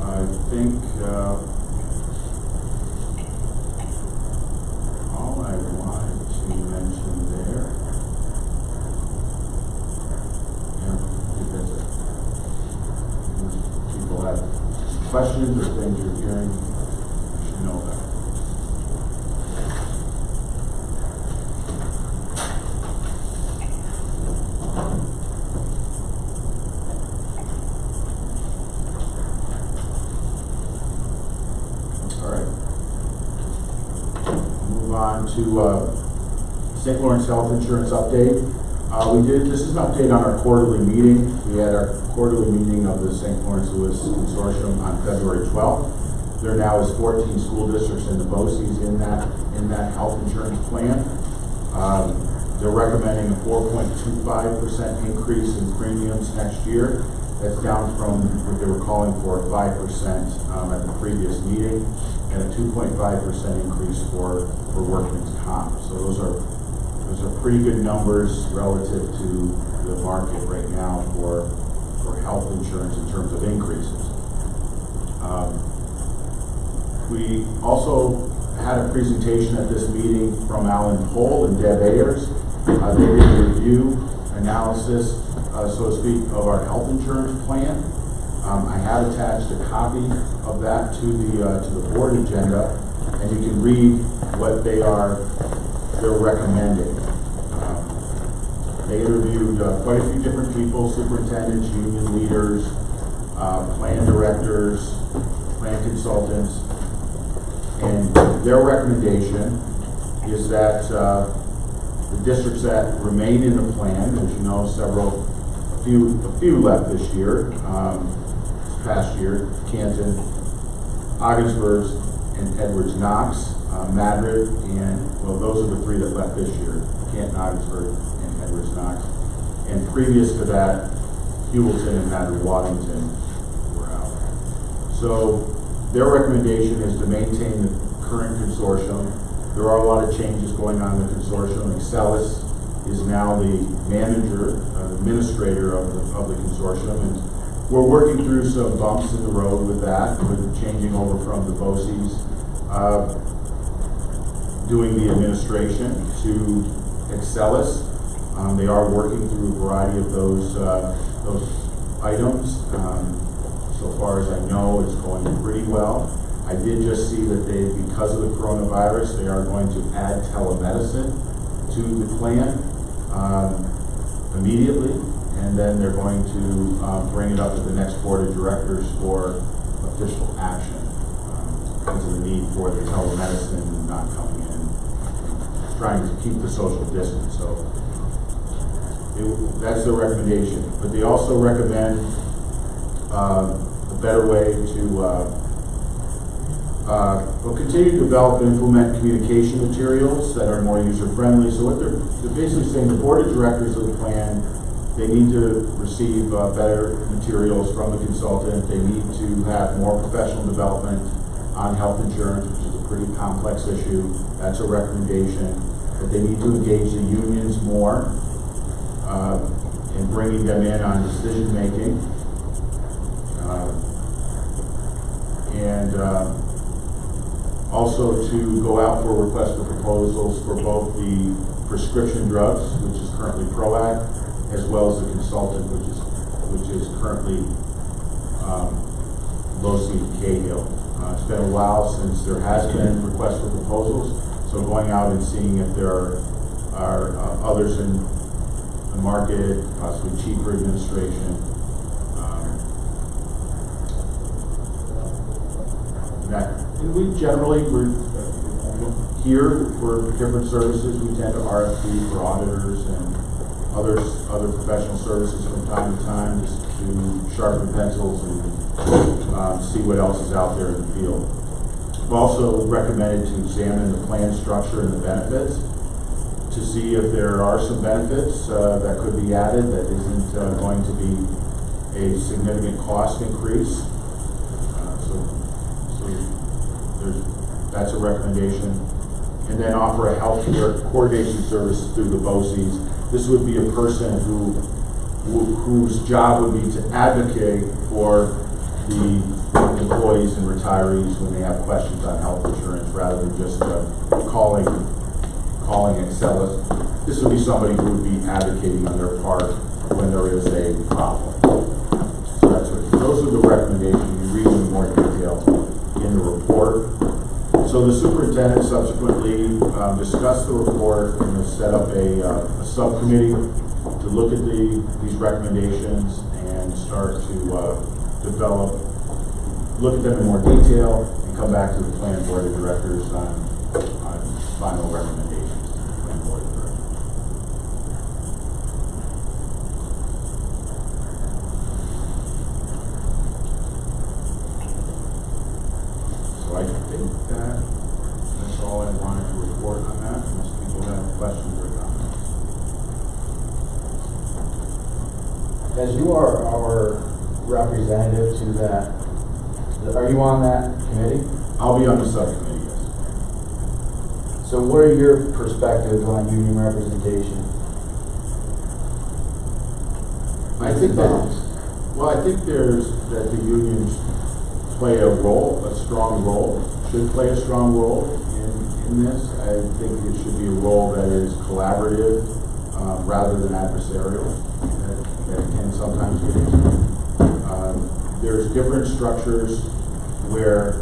I think, all I wanted to mention people have questions or things you're hearing, you should know about. All right. Move on to St. Lawrence Health Insurance update. This is an update on our quarterly meeting. We had our quarterly meeting of the St. Lawrence Lewis Consortium on February 12th. There now is 14 school districts in the BOCES in that health insurance plan. They're recommending a 4.25% increase in premiums next year. That's down from what they were calling for 5% at the previous meeting, and a 2.5% increase for workman's comp. So those are pretty good numbers relative to the market right now for health insurance in terms of increases. We also had a presentation at this meeting from Alan Pohl and Deb Ayers. They did a review analysis, so to speak, of our health insurance plan. I have attached a copy of that to the board agenda, and you can read what they're recommending. They interviewed quite a few different people: superintendents, union leaders, plan directors, plan consultants, and their recommendation is that the districts that remain in the plan, as you know, a few left this year, this past year, Canton, Ogdensburg, and Edwards Knox, Madrid, and, well, those are the three that left this year, Canton, Ogdensburg, and Edwards Knox. And previous to that, Hewelton and Madrid Waddington were out. So their recommendation is to maintain the current consortium. There are a lot of changes going on in the consortium. Excelis is now the manager, administrator of the consortium, and we're working through some bumps in the road with that, with changing over from the BOCES, doing the administration to Excelis. They are working through a variety of those items. So far as I know, it's going pretty well. I did just see that because of the coronavirus, they are going to add telemedicine to the plan immediately, and then they're going to bring it up to the next board of directors for official action because of the need for the telemedicine not coming in, trying to keep the social distance. So that's their recommendation. But they also recommend a better way to continue to develop and implement communication materials that are more user-friendly. So what they're basically saying, the board of directors of the plan, they need to receive better materials from the consultant. They need to have more professional development on health insurance, which is a pretty complex issue. That's a recommendation. That they need to engage the unions more in bringing them in on decision-making. Also to go out for requests for proposals for both the prescription drugs, which is currently PROACT, as well as the consultant, which is currently Losi Cahill. It's been a while since there has been requests for proposals, so going out and seeing if there are others in the market, possibly cheaper administration. And we generally, here for different services, we tend to RFP for auditors and other professional services from time to time, just to sharpen pencils and see what else is out there in the field. I've also recommended to examine the plan structure and the benefits to see if there are some benefits that could be added that isn't going to be a significant cost increase. That's a recommendation. And then offer a healthcare coordination service through the BOCES. This would be a person whose job would be to advocate for the employees and retirees when they have questions on health insurance, rather than just calling Excelis. This would be somebody who would be advocating on their part when there is a problem. So those are the recommendations discuss the report and have set up a subcommittee to look at these recommendations and start to look at them in more detail and come back to the plan board of directors on final recommendations to the plan board of directors. So I think that's all I wanted to report on that, unless people have questions or comments. As you are our representative to that, are you on that committee? I'll be on the subcommittee, yes. So what are your perspectives on union representation? I think that the unions play a role, a strong role, should play a strong role in this. I think it should be a role that is collaborative rather than adversarial, that can sometimes get into. There's different structures where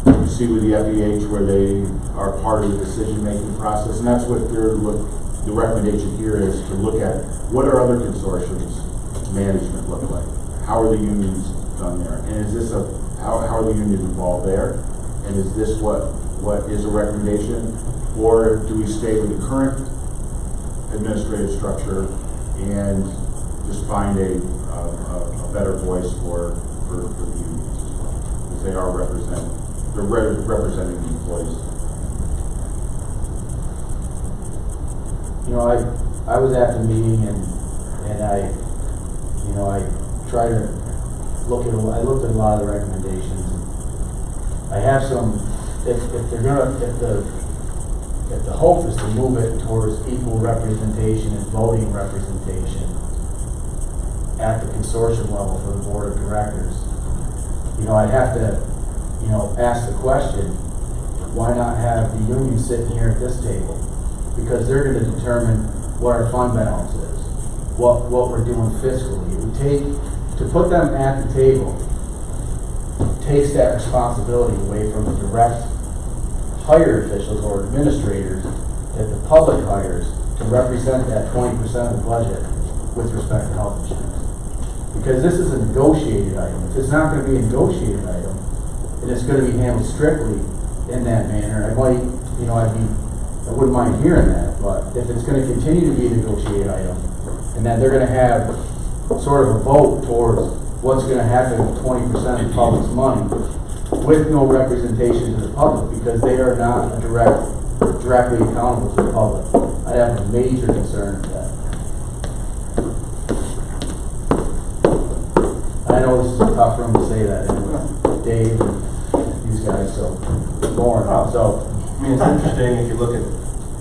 you see with the FEH where they are part of the decision-making process, and that's what the recommendation here is, to look at what are other consortiums management look like? How are the unions done there? And is this how are the unions involved there? And is this what is a recommendation? Or do we stay with the current administrative structure and just find a better voice for the unions as well? Because they are representing the employees. You know, I was at the meeting and I tried to looked at a lot of the recommendations. I have some, if the hope is to move it towards equal representation and voting representation at the consortium level for the board of directors, I'd have to, ask the question, why not have the union sitting here at this table? Because they're going to determine what our fund balance is, what we're doing fiscally. It would take, to put them at the table, takes that responsibility away from the direct hired officials or administrators that the public hires to represent that 20% of the budget with respect to health insurance. Because this is a negotiated item. If it's not going to be a negotiated item, and it's going to be handled strictly in that manner, I wouldn't mind hearing that, but if it's going to continue to be a negotiated item, and then they're going to have sort of a vote towards what's going to happen with 20% of the public's money with no representation to the public, because they are not directly accountable to the public, I'd have a major concern with that. I know this is a tough room to say that, and Dave and these guys, so Lauren. So I mean, it's interesting if you look at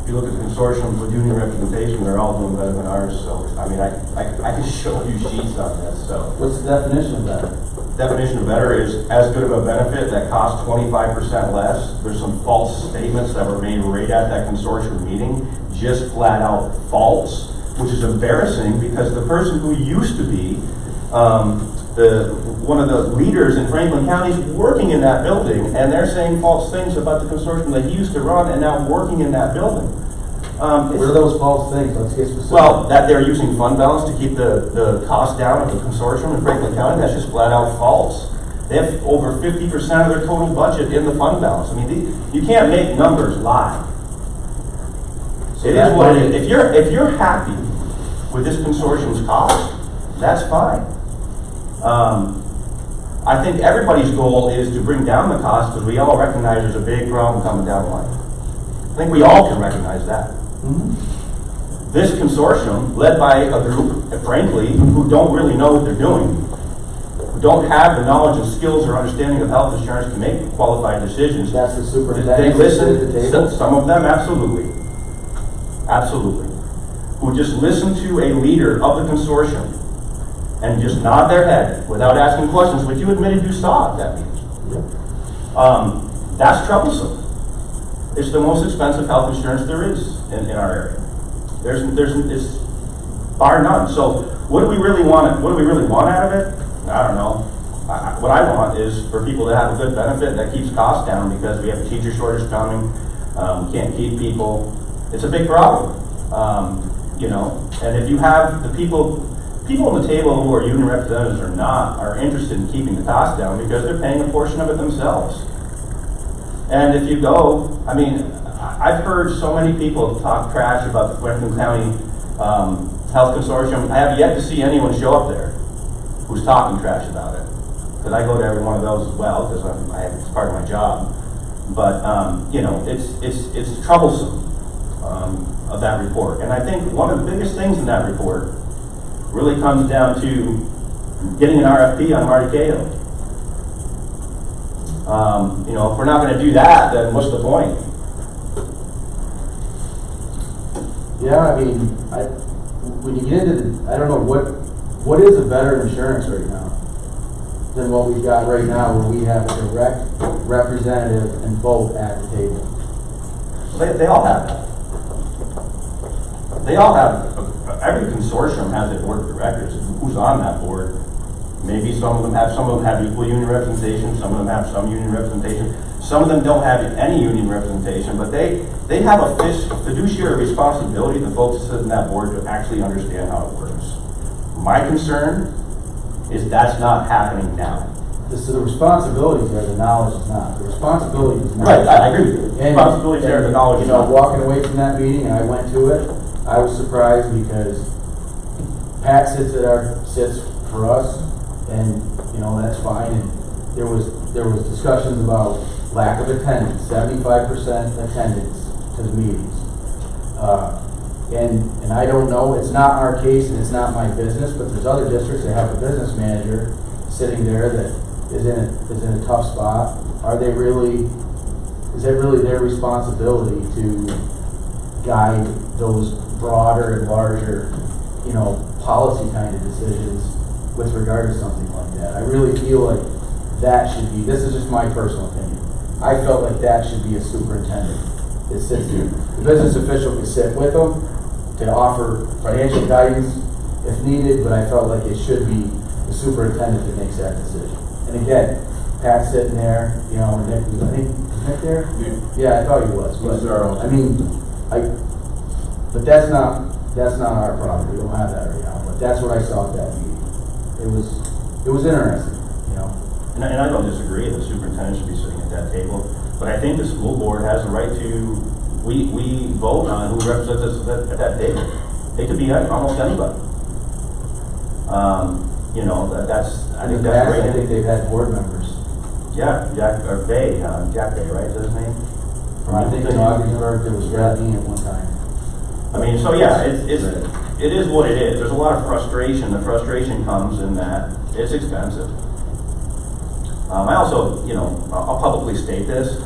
the consortiums with union representation, they're all doing better than ours. So I mean, I can show you sheets on this. So what's the definition of better? Definition of better is as good of a benefit that costs 25% less. There's some false statements that were made right at that consortium meeting, just flat out false, which is embarrassing because the person who used to be one of the leaders in Franklin County is working in that building, and they're saying false things about the consortium that he used to run and now working in that building. What are those false things? Let's get specific. Well, that they're using fund balance to keep the cost down of the consortium in Franklin County, that's just flat out false. They have over 50% of their total budget in the fund balance. I mean, you can't make numbers lie. So it is what it is. If you're happy with this consortium's cost, that's fine. I think everybody's goal is to bring down the cost because we all recognize there's a big problem coming down the line. I think we all can recognize that. Mm-hmm. This consortium, led by a group, frankly, who don't really know what they're doing, who don't have the knowledge and skills or understanding of health insurance to make qualified decisions. That's the superintendent. They listen, some of them absolutely. Absolutely. Who just listen to a leader of the consortium and just nod their head without asking questions, which you admitted you saw at that meeting. That's troublesome. It's the most expensive health insurance there is in our area. It's bar none. So what do we really want? What do we really want out of it? I don't know. what I want is for people to have a good benefit that keeps costs down, because we have a teacher shortage coming. We can't keep people. It's a big problem, you know. And if you have the people on the table who are union representatives or not are interested in keeping the costs down because they're paying a portion of it themselves. And if you go, I mean, I've heard so many people talk trash about the Franklin County Health Consortium. I have yet to see anyone show up there who's talking trash about it. Because I go to every one of those as well, because it's part of my job. But you know, it's troublesome of that report. And I think one of the biggest things in that report really comes down to getting an RFP on Marty Cato. You know, if we're not going to do that, then what's the point? Yeah, I mean, when you get into, I don't know, what is a better insurance right now than what we've got right now, where we have a direct representative and vote at the table? They all have that. They all have, every consortium has a board of directors. Who's on that board? Maybe some of them have equal union representation, some of them have some union representation, some of them don't have any union representation, but they have a fiduciary responsibility, the folks that sit in that board, to actually understand how it works. My concern is that's not happening now. So the responsibilities there, the knowledge is not. The responsibility is not. Right, I agree with you. Responsibility there, the knowledge is not. Walking away from that meeting, and I went to it, I was surprised because Pat sits for us, and you know, that's fine. And there was discussions about lack of attendance, 75% attendance to the meetings. And I don't know, it's not our case and it's not my business, but there's other districts that have a business manager sitting there that is in a tough spot. Is that really their responsibility to guide those broader and larger, you know, policy kind of decisions with regard to something like that? I really feel like that should be, this is just my personal opinion, I felt like that should be a superintendent that sits there. The business official can sit with them to offer financial guidance if needed, but I felt like it should be the superintendent that makes that decision. And again, Pat's sitting there, you know, and Nick was Nick there? Yeah, I thought he was. But, I mean, but that's not our problem. We don't have that right now. But that's what I saw at that meeting. It was interesting, you know. And I don't disagree. The superintendent should be sitting at that table. But I think the school board has a right to, we vote on who represents us at that table. It could be almost anybody. You know, I think that's great. I think they've had board members. Yeah, Jack Bay, right? Is that his name? I think in Augsburg there was Radney at one time. I mean, so yeah, it is what it is. There's a lot of frustration. The frustration comes in that it's expensive. I also, you know, I'll publicly state this.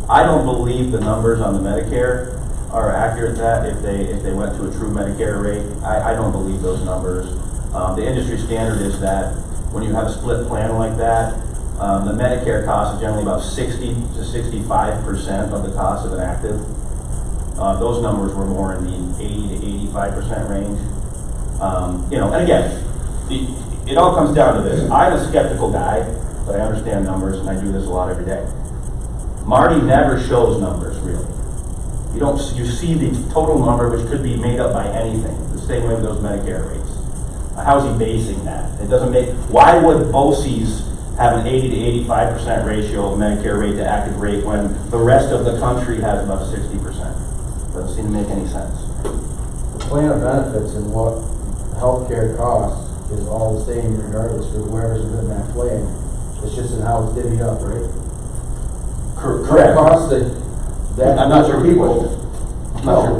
I don't believe the numbers on the Medicare are accurate. That if they went to a true Medicare rate, I don't believe those numbers. The industry standard is that when you have a split plan like that, the Medicare cost is generally about 60 to 65% of the cost of an active. Those numbers were more in the 80 to 85% range. You know, and again, it all comes down to this. I'm a skeptical guy, but I understand numbers, and I do this a lot every day. Marty never shows numbers, really. You see the total number, which could be made up by anything, the same way with those Medicare rates. How is he basing that? It doesn't make, why would BOCES have an 80 to 85% ratio of Medicare rate to active rate when the rest of the country has about 60%? Doesn't seem to make any sense. The plan of benefits and what healthcare costs is all the same regardless for whoever's within that plan. It's just in how it's divvied up, right? Correct. Costs that I'm not sure people. No,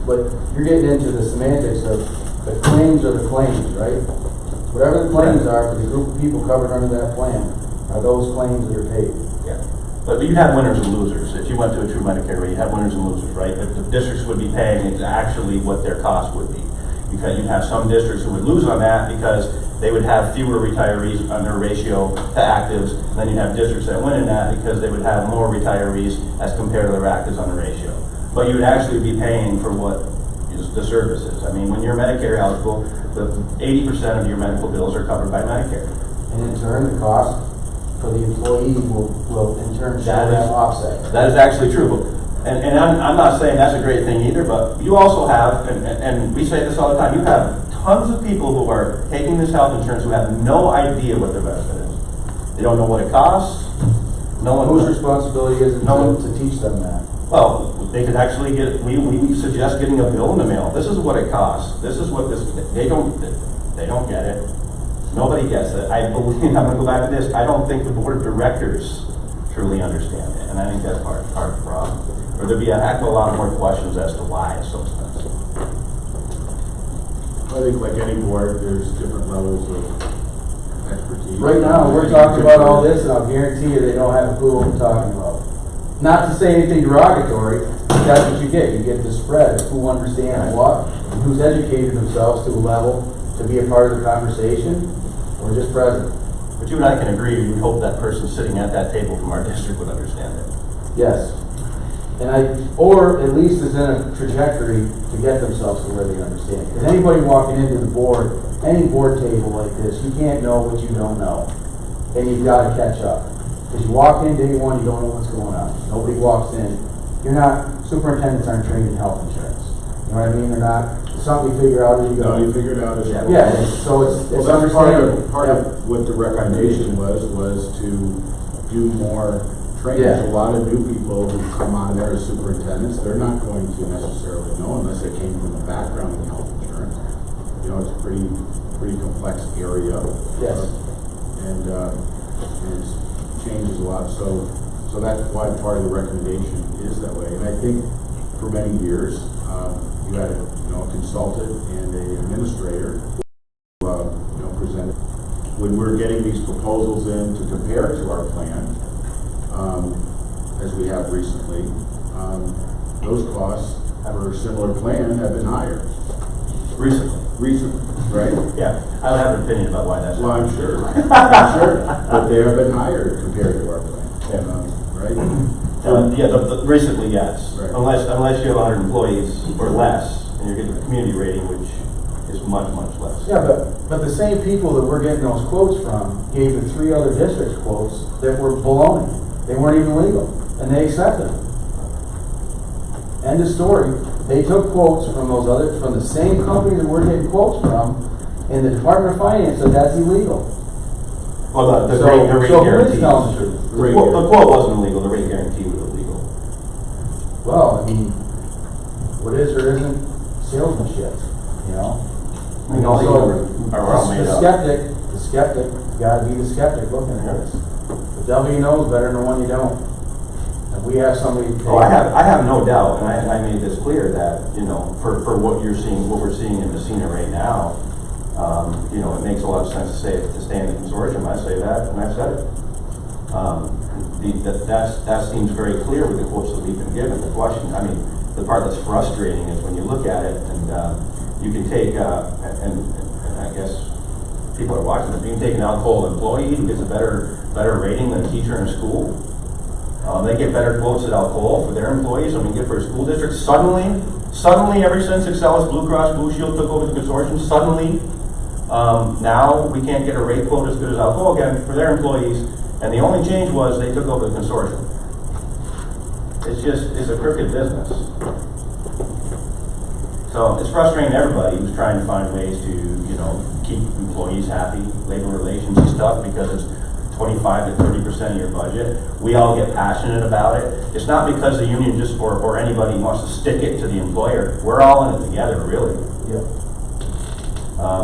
but you're getting into the semantics of the claims are the claims, right? Whatever the claims are for the group of people covered under that plan are those claims that are paid. Yeah. But you'd have winners and losers. If you went to a true Medicare rate, you'd have winners and losers, right? If the districts would be paying actually what their cost would be. Because you'd have some districts who would lose on that because they would have fewer retirees on their ratio to actives, and then you'd have districts that win in that because they would have more retirees as compared to their actives on the ratio. But you would actually be paying for what is the services. I mean, when you're Medicare eligible, the 80% of your medical bills are covered by Medicare. And in turn, the cost for the employee will in turn show that offset. That is actually true. And I'm not saying that's a great thing either, but you also have, and we say this all the time, you have tons of people who are taking this health insurance who have no idea what their benefit is. They don't know what it costs. No one. Whose responsibility is it No one to teach them that? Well, they could actually get, we suggest getting a bill in the mail. This is what it costs. This is what this, they don't get it. Nobody gets it. I believe, I'm gonna go back to this, I don't think the board of directors truly understand it, and I think that's part of the problem. Or there'd be a heck of a lot more questions as to why it's so expensive. I think like any board, there's different levels of expertise. Right now, we're talking about all this, and I'll guarantee you they don't have a clue what we're talking about. Not to say anything derogatory, but that's what you get. You get the spread of who understands what, and who's educated themselves to a level to be a part of the conversation, or just present. But you and I can agree, we would hope that person sitting at that table from our district would understand it. Yes. Or at least is in a trajectory to get themselves to where they understand. Because anybody walking into the board, any board table like this, you can't know what you don't know. And you've got to catch up. Because you walk in day one, you don't know what's going on. Nobody walks in. Superintendents aren't trained in health insurance. You know what I mean? They're not, it's something you figure out as you go. No, you figured out as you go. Yeah, so it's Well, that's understandable. part of what the recommendation was to do more training. Yeah. A lot of new people who come on there as superintendents, they're not going to necessarily know unless they came from a background in health insurance. You know, it's a pretty complex area. Yes. And it changes a lot. So that's why part of the recommendation is that way. And I think for many years, you had a consultant and an administrator who presented. When we're getting these proposals in to compare to our plan, as we have recently, those costs for a similar plan have been higher. Recently, right? Yeah, I would have an opinion about why that's. Well, I'm sure. I'm sure. But they have been higher compared to our plan, right? Recently, yes. Right. Unless you have 100 employees or less, and you're getting a community rating, which is much, much less. Yeah, but the same people that we're getting those quotes from gave the 3 other districts quotes that were baloney. They weren't even legal, and they accepted them. End of story. They took quotes from the same company that we're getting quotes from, and the Department of Finance said that's illegal. Well, the So rate who guarantee. is telling the truth? The quote wasn't illegal, the rate guarantee was illegal. Well, I mean, what is or isn't salesmanship, you know? I mean, all these are all made up. The skeptic, you gotta be the skeptic looking at this. The devil you know is better than the one you don't. If we have somebody. Oh, I have no doubt, and I made this clear that, for what we're seeing in Massena right now, it makes a lot of sense to stay in the consortium. I say that, and I've said it. That seems very clear with the quotes that we've been given. The question, the part that's frustrating is when you look at it, and you can take, and I guess people are watching this, you can take an alcohol employee who gets a better rating than a teacher in a school. They get better quotes at alcohol for their employees than we get for a school district. Suddenly, ever since Excellus, Blue Cross Blue Shield took over the consortium, suddenly, now we can't get a rate quote as good as alcohol again for their employees, and the only change was they took over the consortium. It's a crooked business. So it's frustrating to everybody who's trying to find ways to, keep employees happy, labor relations and stuff, because it's 25 to 30% of your budget. We all get passionate about it. It's not because the union or anybody wants to stick it to the employer. We're all in it together, really. Yeah.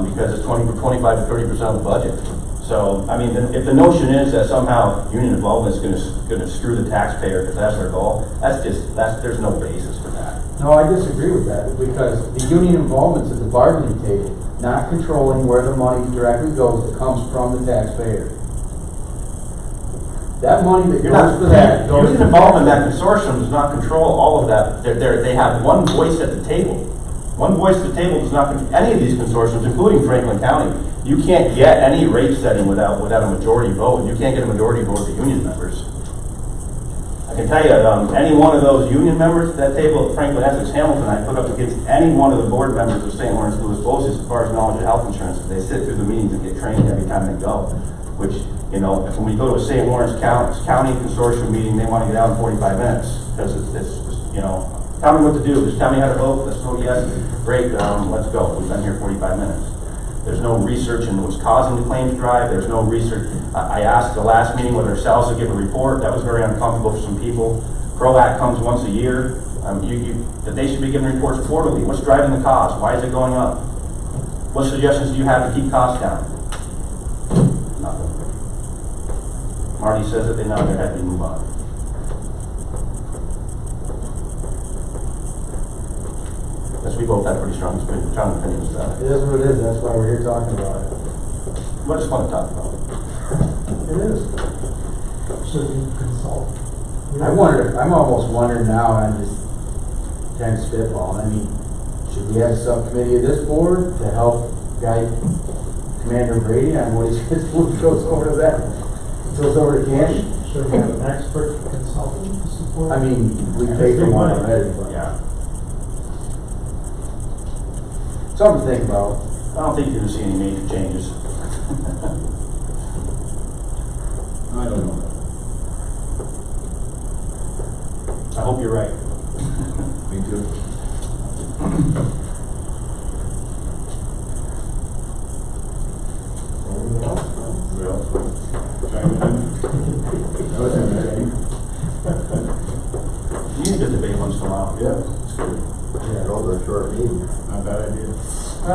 Because it's 25 to 30% of the budget. So, if the notion is that somehow union involvement is going to screw the taxpayer because that's their goal, there's no basis for that. No, I disagree with that, because the union involvement's at the bargaining table, not controlling where the money directly goes that comes from the taxpayer. That money that goes for that goes. Union involvement in that consortium does not control all of that. They have one voice at the table. One voice at the table does not control any of these consortiums, including Franklin County. You can't get any rate setting without a majority vote, and you can't get a majority vote of the union members. I can tell you, any one of those union members at that table at Franklin Essex Hamilton, I put up against any one of the board members of St. Lawrence Lewis Bossius as far as knowledge of health insurance, because they sit through the meetings and get trained every time they go. which, you know, if when we go to a St. Lawrence County Consortium meeting, they want to get out in 45 minutes, because it's, you know, tell me what to do, just tell me how to vote, let's vote yes, great, let's go, we've been here 45 minutes. There's no research into what's causing the claims drive, there's no research. I asked the last meeting whether cells would give a report, that was very uncomfortable for some people. PROAC comes once a year, that they should be giving reports quarterly. What's driving the cost? Why is it going up? What suggestions do you have to keep costs down? Nothing. Marty says that they nod their head, we move on. Yes, we both have pretty strong opinions about it. It is what it is, that's why we're here talking about it. What is fun to talk about? It is. Should we consult? I'm almost wondering now, and I'm just kind of spitballing, I mean, should we have a subcommittee of this board to help guide Commander Brady on what goes over to that, goes over to Candy? Should we have an expert consultant to support? I mean, we paid for one already, but. Yeah. Something to think about. I don't think you're going to see any major changes. I don't know. I hope you're right. Me too. Anything else? Well, chime in. That was entertaining. You need to debate once in a while. Yeah, it's good. Yeah, those are short meetings. Not a bad idea. I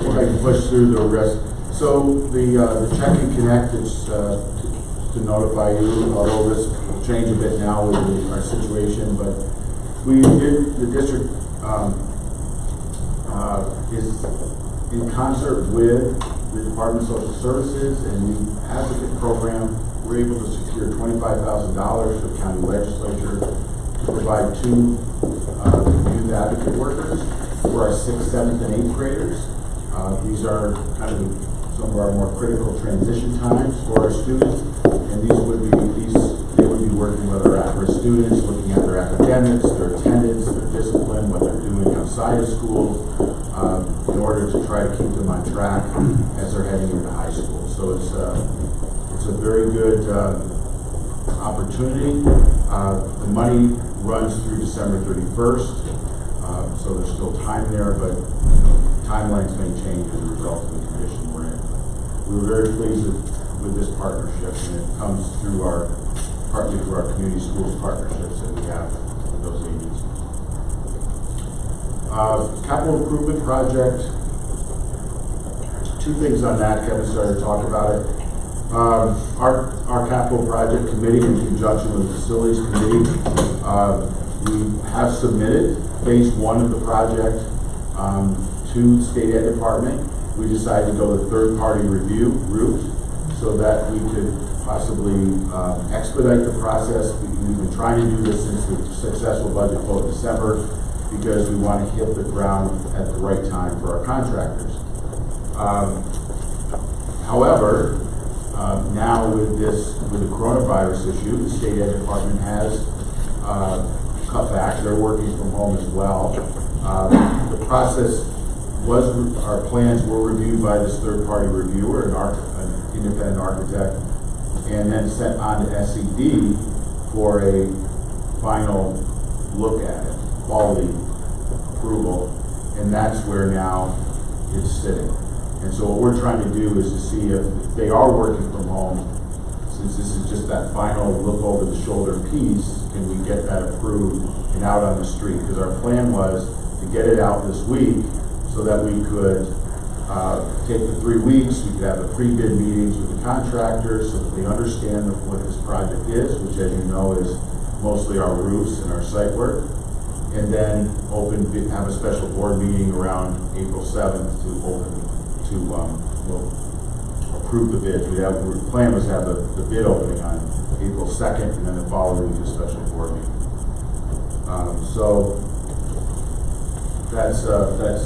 think I can push through the rest. So the check and connect is to notify you, although this will change a bit now with our situation, but the district is in concert with the Department of Social Services and the advocate program. We're able to secure $25,000 for the county legislature to provide 2 youth advocate workers for our 6th, 7th, and 8th graders. These are kind of some of our more critical transition times for our students, and they would be working with our at-risk students, looking at their academics, their attendance, their discipline, what they're doing outside of school, in order to try to keep them on track as they're heading into high school. So it's a very good opportunity. The money runs through December 31st, so there's still time there, but timelines may change as a result of the condition we're in. We were very pleased with this partnership, and it comes through partly through our community schools partnerships that we have with those agencies. Capital improvement project. 2 things on that. Kevin started to talk about it. Our capital project committee, in conjunction with the facilities committee, we have submitted phase 1 of the project to the State Ed Department. We decided to go the third-party review route so that we could possibly expedite the process. We've been trying to do this since the successful budget vote in December, because we want to hit the ground at the right time for our contractors. However, now with the coronavirus issue, the State Ed Department has cut back. They're working from home as well. The process our plans were reviewed by this third-party reviewer, an independent architect, and then sent on to SED for a final look at it, quality approval, and that's where now it's sitting. And so what we're trying to do is to see if they are working from home, since this is just that final look over the shoulder piece, can we get that approved and out on the street? Because our plan was to get it out this week so that we could take the 3 weeks, we could have the pre-bid meetings with the contractors so that they understand what this project is, which, as you know, is mostly our roofs and our site work, and then have a special board meeting around April 7th to approve the bids. The plan was to have the bid opening on April 2nd, and then the following week a special board meeting. So that's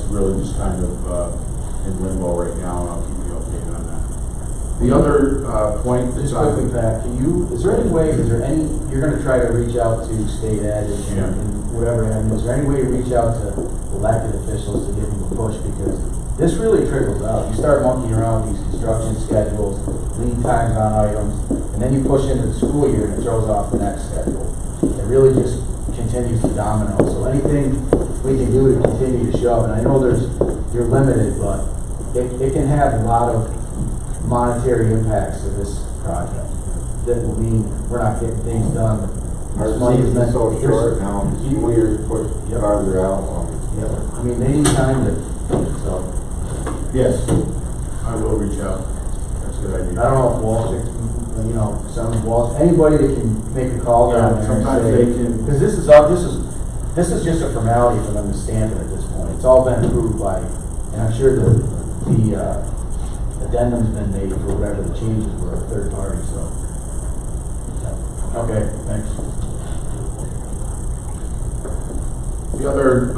really just kind of in limbo right now, and I'll keep you updated on that. The other, point that's Just quickly, Pat, is there any, you're gonna try to reach out to state ed and whatever, and is there any way to reach out to elected officials to give them a push? Because this really trickles out. You start monkeying around with these construction schedules, lead times on items, and then you push into the school year and it throws off the next schedule. It really just continues to domino. So anything we can do to continue to shove, and I know you're limited, but it can have a lot of monetary impacts to this project. That will mean we're not getting things done. Our season's so short now, school year's pushed farther out. Yeah, I mean, they need time to, so. Yes, I will reach out. That's a good idea. I don't know if Walsh, anybody that can make a call down there and sometimes say, they can. because this is just a formality for them to stamp it at this point. It's all been approved by, and I'm sure the addendum's been made for whatever the changes were, a third party, so. Okay, thanks. The other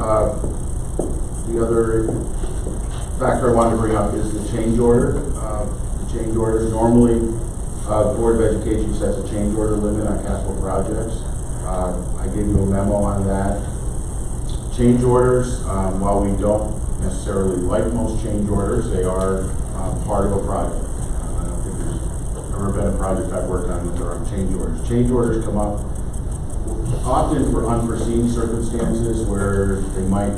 factor I wanted to bring up is the change order. The change orders, normally, the Board of Education sets a change order limit on capital projects. I gave you a memo on that. Change orders, while we don't necessarily like most change orders, they are part of a project. I don't think there's ever been a project I've worked on that there aren't change orders. Change orders come up often for unforeseen circumstances where they might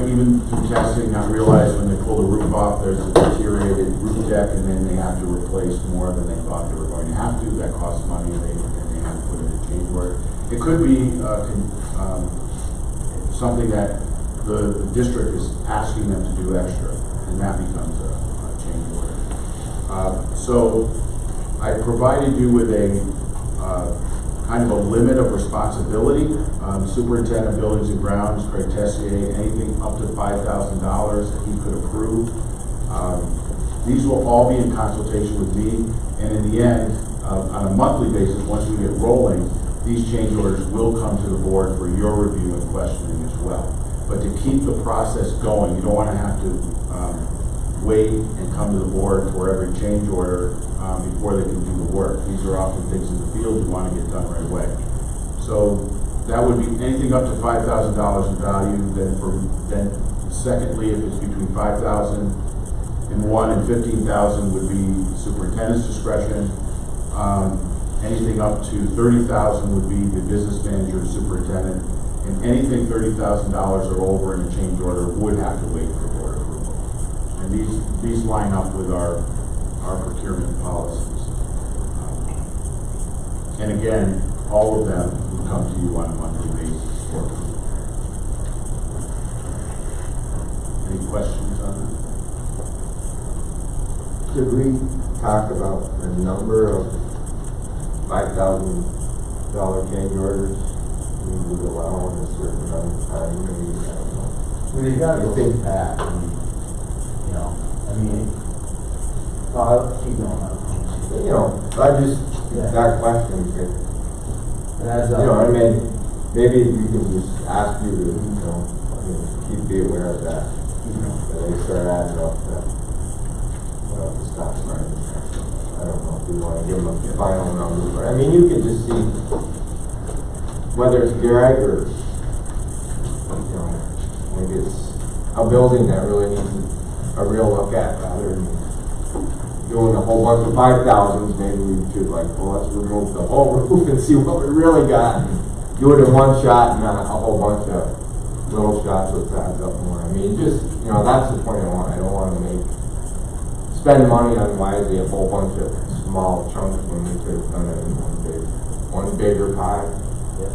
even through testing not realize when they pull the roof off there's a deteriorated roof deck, and then they have to replace more than they thought they were going to have to. That costs money, and they have to put in a change order. It could be something that the district is asking them to do extra, and that becomes a change order. So I provided you with a kind of a limit of responsibility. Superintendent of Buildings and Grounds, Craig Tessier, anything up to $5,000 that he could approve. These will all be in consultation with me, and in the end, on a monthly basis, once we get rolling, these change orders will come to the board for your review and questioning as well. But to keep the process going, you don't want to have to wait and come to the board for every change order before they can do the work. These are often things in the field you want to get done right away. So that would be anything up to $5,000 in value. Then secondly, if it's between $5,001 and $15,000 would be superintendent's discretion. Anything up to $30,000 would be the business manager and superintendent, and anything $30,000 or over in a change order would have to wait for board approval. And these line up with our procurement policies. And again, all of them would come to you on a monthly basis for approval. Any questions on that? Could we talk about the number of $5,000 change orders we would allow in a certain amount of time? Maybe, I don't know. I mean, you gotta go think back. I'll keep going. I just, that question, I mean, maybe you can just ask you to, keep be aware of that. That they start adding up the stop sign. I don't know if we want to give them a final number, but I mean, you can just see whether it's Greg or, maybe it's a building that really needs a real look at rather than doing a whole bunch of 5,000s. Maybe we should let's remove the whole roof and see what we really got. Do it in one shot and not a whole bunch of little shots with adds up more. I mean, just, that's the point I want. I don't want to spend money on wisely a whole bunch of small chunks when we could have done it in one bigger pie,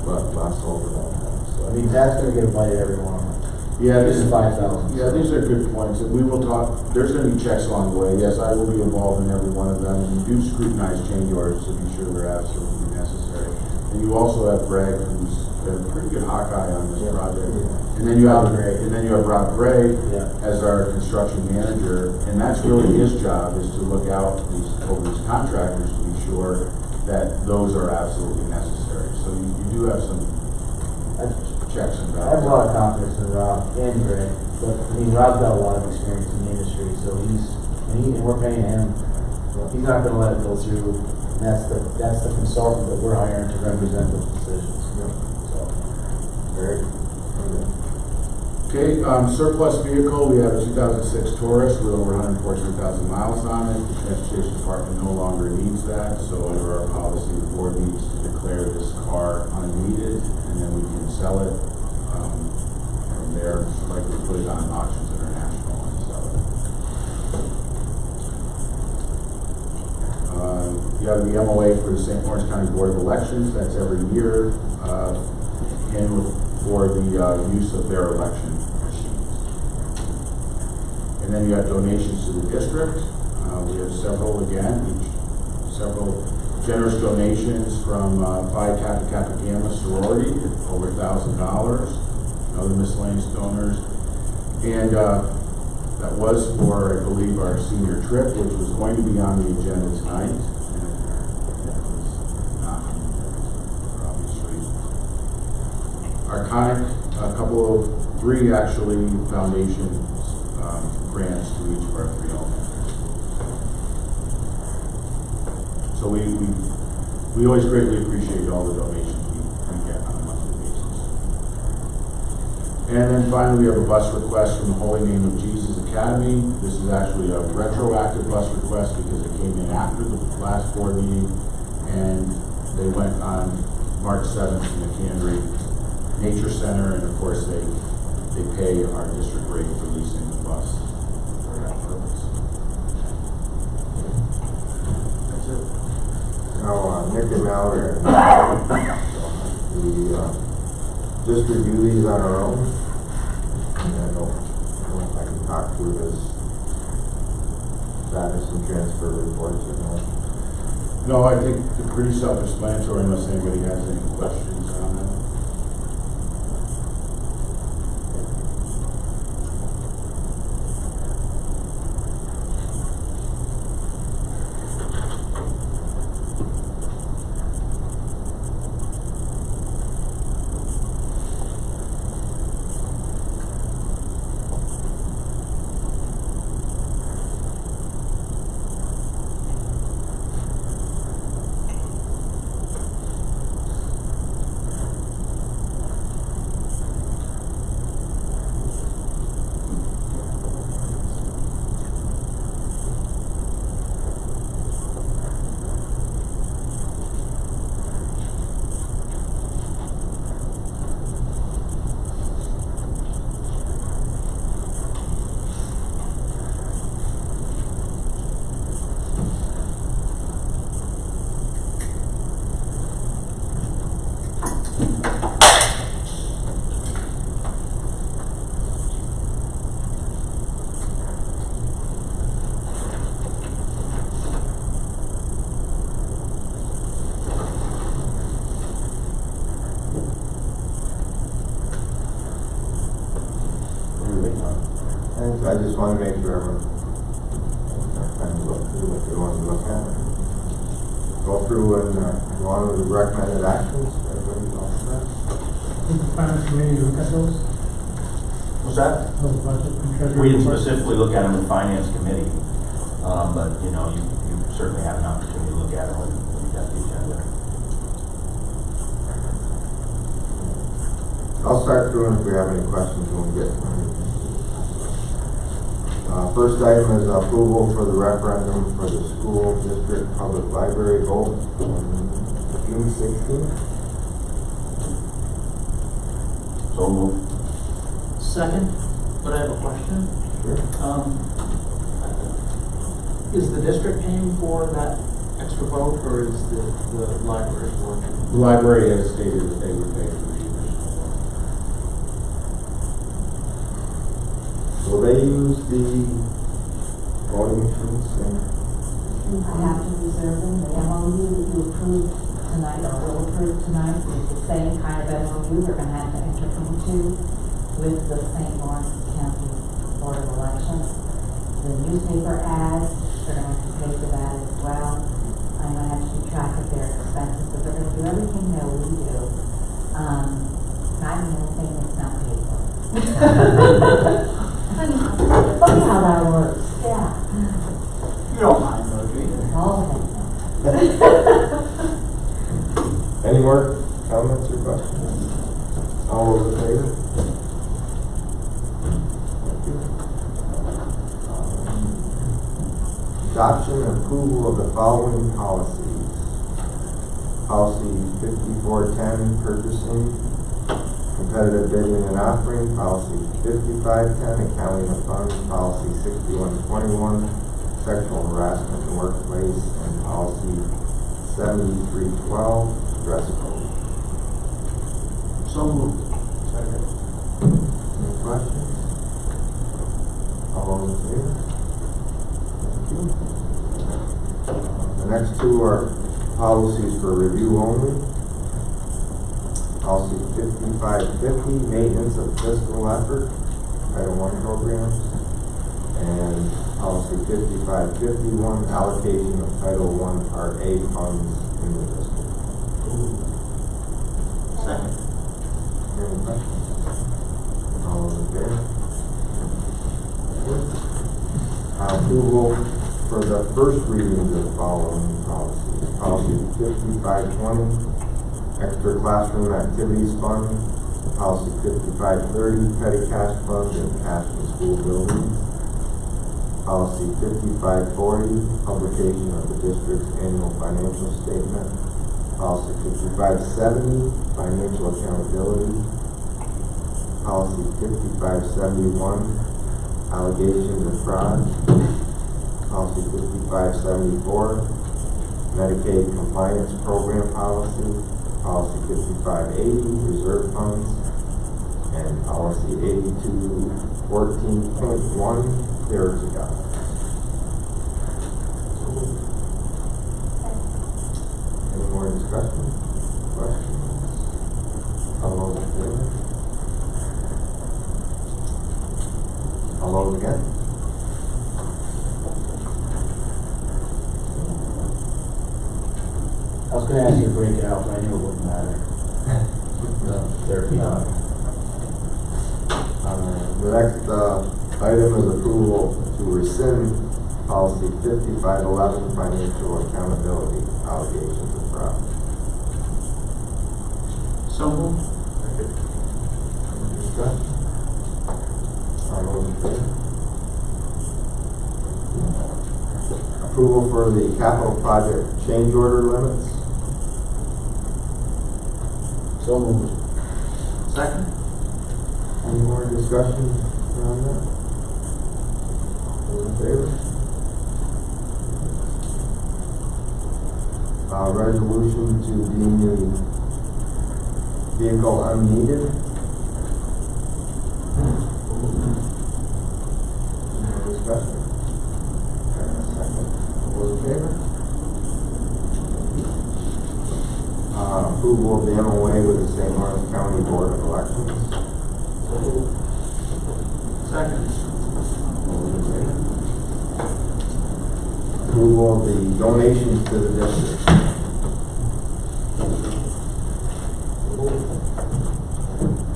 but less over that. So I mean, that's going to get a bite at every one of them. Yeah, this is 5,000. Yeah, these are good points, and we will talk. There's going to be checks along the way. Yes, I will be involved in every one of them, and you do scrutinize change orders to be sure they're absolutely necessary. And you also have Greg, who's a pretty good Hawkeye on this project. And then you have Rob Gray as our construction manager, and that's really his job, is to look out over these contractors to be sure that those are absolutely necessary. So you do have some checks and balances. I have a lot of confidence in Rob and Greg, but Rob's got a lot of experience in the industry, so And we're paying him. He's not gonna let it go through. And that's the consultant that we're hiring to represent those decisions. So, Very good. Okay, surplus vehicle, we have a 2006 Taurus with over 114,000 miles on it. The Transportation Department no longer needs that, so under our policy, the board needs to declare this car unneeded, and then we can sell it. From there, like we put it on Auctions International and sell it. You have the MOA for the St. Lawrence County Board of Elections, that's every year, and for the use of their election machines. And then you have donations to the district. We have several several generous donations from Phi Kappa Kappa Gamma sorority, over $1,000, other miscellaneous donors. And that was for, I believe, our senior trip, which was going to be on the agenda tonight. And it was not, for obvious reasons. Arconic, three actually, foundation grants to each of our three elementary schools. So we always greatly appreciate all the donations we get on a monthly basis. And then finally, we have a bus request from the Holy Name of Jesus Academy. This is actually a retroactive bus request because it came in after the last board meeting, and they went on March 7th to the Canterbury Nature Center, and of course they pay our district rate for leasing the bus for that purpose. That's it. Now, Nick and Mallory, we just review these on our own, and I don't know if I can talk through this status and transfer reports or not. No, I think they're pretty self-explanatory unless anybody has any questions on that. I just want to make sure everyone kind of look through what they want to look at. Go through and go on with the recommended actions. Everybody's all set. Did the finance committee look at those? What's that? Those budget and treasury We didn't reports? specifically look at them in finance committee, but you know, you certainly have an opportunity to look at them when you got the agenda. I'll start through, and if we have any questions, we'll get to them. First item is approval for the referendum for the school district public library vote on June 16th. So moved. Second, but I have a question. Sure. Is the district paying for that extra vote, or is the library board? The library has stated that they would pay for the additional one. Will they use the voting machines? I have to reserve them. The MOU that you approved tonight, or will approve tonight, is the same kind of MOU they're gonna have to enter into with the St. Lawrence County Board of Elections. The newspaper ads, they're gonna have to pay for that as well. I'm gonna have to keep track of their expenses, but they're gonna do everything that we do. Not anything that's not paid for. Funny how that works, yeah. You don't mind, though, do you? Any more comments or questions? All those in favor? Thank you. Adoption and approval of the following policies. Policy 5410, purchasing, competitive bidding and offering. Policy 5510, accounting of funds. Policy 6121, sexual harassment in the workplace. And policy 7312, dress code. So moved. Second. Any questions? All those in favor? Thank you. The next two are policies for review only. Policy 5550, maintenance of fiscal effort, Title I programs. And policy 5551, allocation of Title I Part A funds in the district. Second. Any questions? All those in favor? Approval for the first reading of the following policies. Policy 5520, extra classroom activities fund. Policy 5530, petty cash fund and cash in school buildings. Policy 5540, publication of the district's annual financial statement. Policy 5570, financial accountability. Policy 5571, allegations of fraud. Policy 5574, Medicaid compliance program policy. Policy 5580, reserve funds. And policy 8214.1, clearance of God. Any more discussion? Questions? All those in favor? All those again? I was gonna ask you to break it out, but I knew it wouldn't matter. Therapy. The next item is approval to rescind policy 5511, financial accountability, allegations of fraud. So moved. Discussion? All those in favor? Approval for the capital project change order limits. So moved. Second. Any more discussion around that? Those in favor? Resolution to deem the vehicle unneeded. Any more discussion? Second. All those in favor? Approval of the MOA with the St. Lawrence County Board of Elections. Second. Approval of the donations to the district.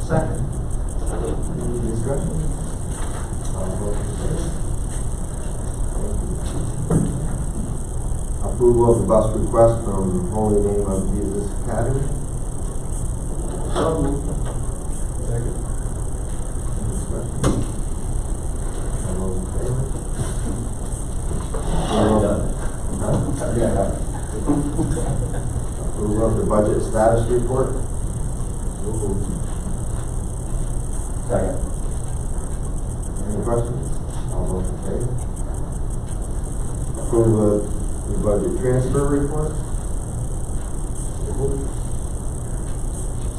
Second. Any discussion? All those in favor? Approval of the bus request from Holy Name of Jesus Academy. So moved. Second. Any discussion? All those in favor? Approval of the budget status report. Second. Any questions? All those in favor? Approval of the budget transfer report.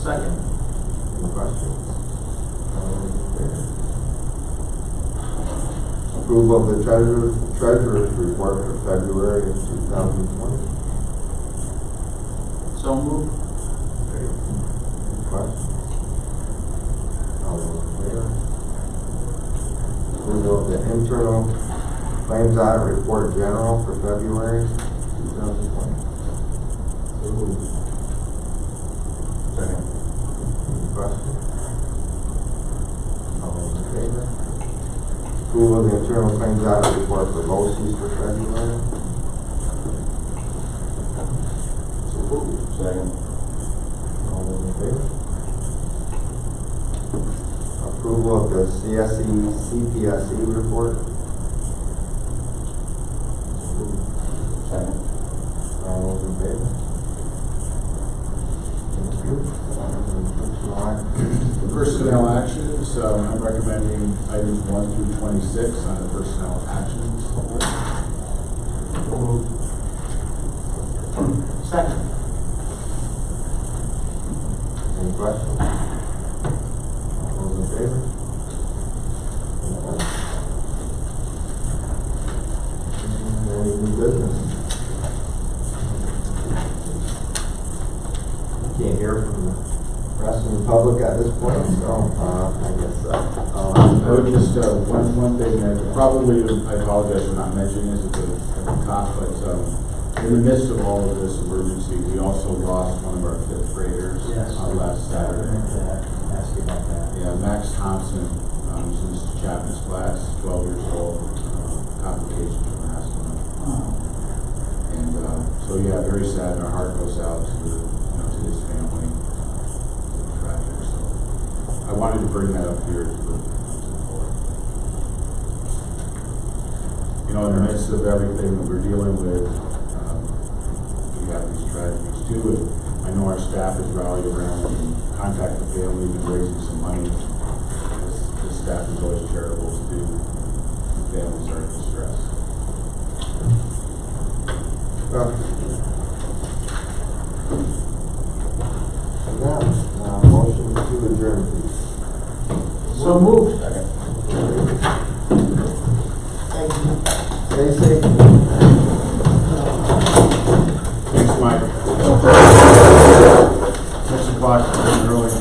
Second. Any questions? All those in favor? Approval of the treasurer's report for February of 2020. So moved. Any questions? All those in favor? Approval of the internal claims audit report general for February 2020. Second. Any questions? All those in favor? Approval of the internal claims audit report for BOCES for February. Second. All those in favor? Approval of the CPSE report. Second. All those in favor? Thank you. Personnel actions, I'm recommending items 1 through 26 on the personnel actions report. Second. Any questions? All those in favor? And any new business? Can't hear from the rest of the public at this point, so, I guess, I would just, one thing, I apologize for not mentioning this at the top, but, in the midst of all of this emergency, we also lost one of our 5th graders. Yes. Last Saturday. I meant to ask you about that. Yeah, Max Thompson, was in Mr. Chapman's class, 12 years old, complications from asthma. And, so yeah, very sad, and our heart goes out to the, to his family. Tragic, so I wanted to bring that up here to the board. In the midst of everything that we're dealing with, we have these tragedies too, and I know our staff has rallied around and contacted the family and raising some money. This staff is always charitable to do when families are in distress. Motion to adjourn, please. So moved. Second. Thank you. Stay safe. Thanks, Mike. 6 o'clock, early.